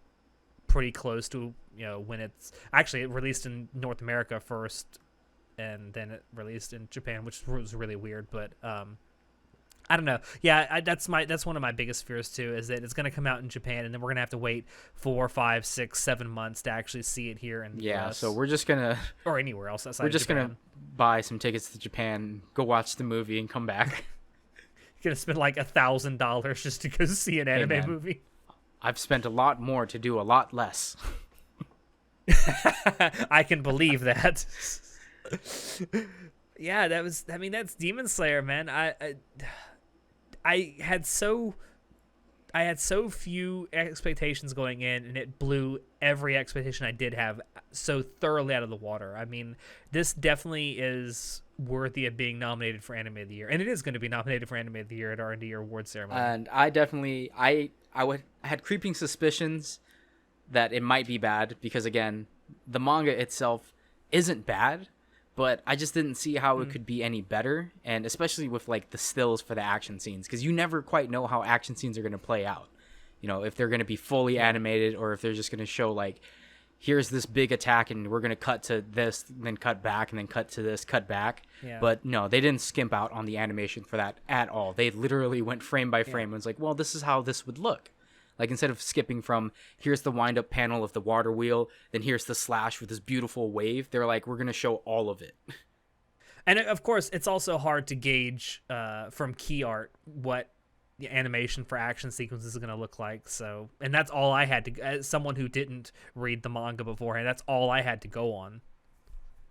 pretty close to, when it's actually released in North America first, and then it released in Japan, which was really weird. But I don't know. Yeah, that's one of my biggest fears too, is that it's going to come out in Japan, and then we're going to have to wait 4, 5, 6, 7 months to actually see it here in the US. So we're just gonna or anywhere else outside. We're just Japan. gonna buy some tickets to Japan, go watch the movie, and come back. You're gonna spend like $1,000 just to go see an anime movie. I've spent a lot more to do a lot less. I can believe that. Yeah, that's Demon Slayer, man. I had so few expectations going in, and it blew every expectation I did have so thoroughly out of the water. I mean, this definitely is worthy of being nominated for Anime of the Year, and it is going to be nominated for Anime of the Year at R&D Award ceremony. And I had creeping suspicions that it might be bad because, again, the manga itself isn't bad, but I just didn't see how it could be any better, and especially with like the stills for the action scenes, because you never quite know how action scenes are going to play out. If they're going to be fully animated, or if they're just going to show like, here's this big attack and we're going to cut to this, and then cut back, and then cut to this, cut back. Yeah. But no, they didn't skimp out on the animation for that at all. They literally went frame by frame and was like, well, this is how this would look. Like, instead of skipping from, here's the wind-up panel of the water wheel, then here's the slash with this beautiful wave, they're like, we're going to show all of it. And, of course, it's also hard to gauge from key art what the animation for action sequences is going to look like. So, and that's all I had to, as someone who didn't read the manga beforehand, that's all I had to go on.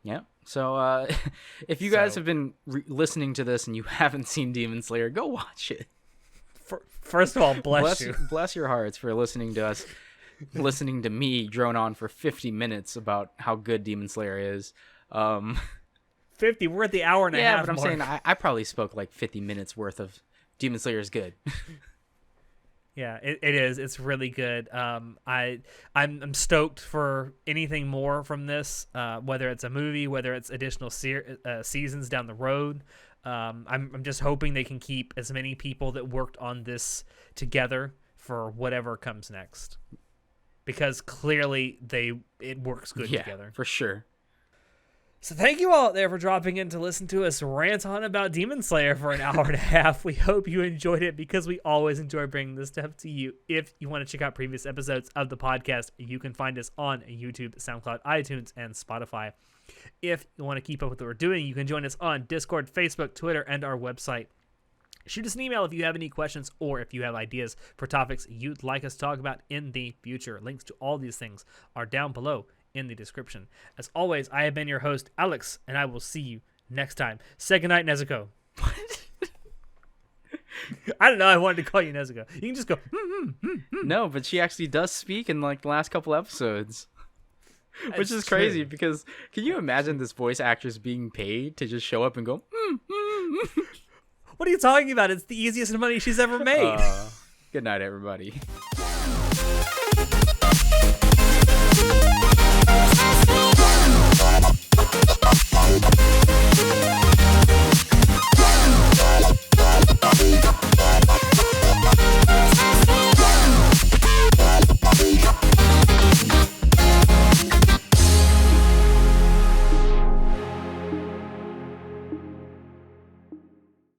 Yeah. So, if you guys have been listening to this and you haven't seen Demon Slayer, go watch it. First of all, bless you. Bless your hearts for listening to us, listening to me drone on for 50 minutes about how good Demon Slayer is. 50? We're at the hour and a half. Yeah, but I'm saying I probably spoke like 50 minutes worth of Demon Slayer is good. Yeah, it is. It's really good. I'm stoked for anything more from this, whether it's a movie, whether it's additional seasons down the road. I'm just hoping they can keep as many people that worked on this together for whatever comes next, because clearly it works good together for sure. So thank you all out there for dropping in to listen to us rant on about Demon Slayer for an hour and a half. We hope you enjoyed it because we always enjoy bringing this stuff to you. If you want to check out previous episodes of the podcast, you can find us on YouTube, SoundCloud, iTunes, and Spotify. If you want to keep up with what we're doing, you can join us on Discord, Facebook, Twitter, and our website. Shoot us an email if you have any questions or if you have ideas for topics you'd like us to talk about in the future. Links to all these things are down below in the description. As always, I have been your host, Alex, and I will see you next time. Say goodnight, Nezuko. What? I don't know. I wanted to call you Nezuko. You can just go. No, but she actually does speak in like the last couple episodes, which is crazy because can you imagine this voice actress being paid to just show up and go? What are you talking about? It's the easiest money she's ever made. Good night, everybody.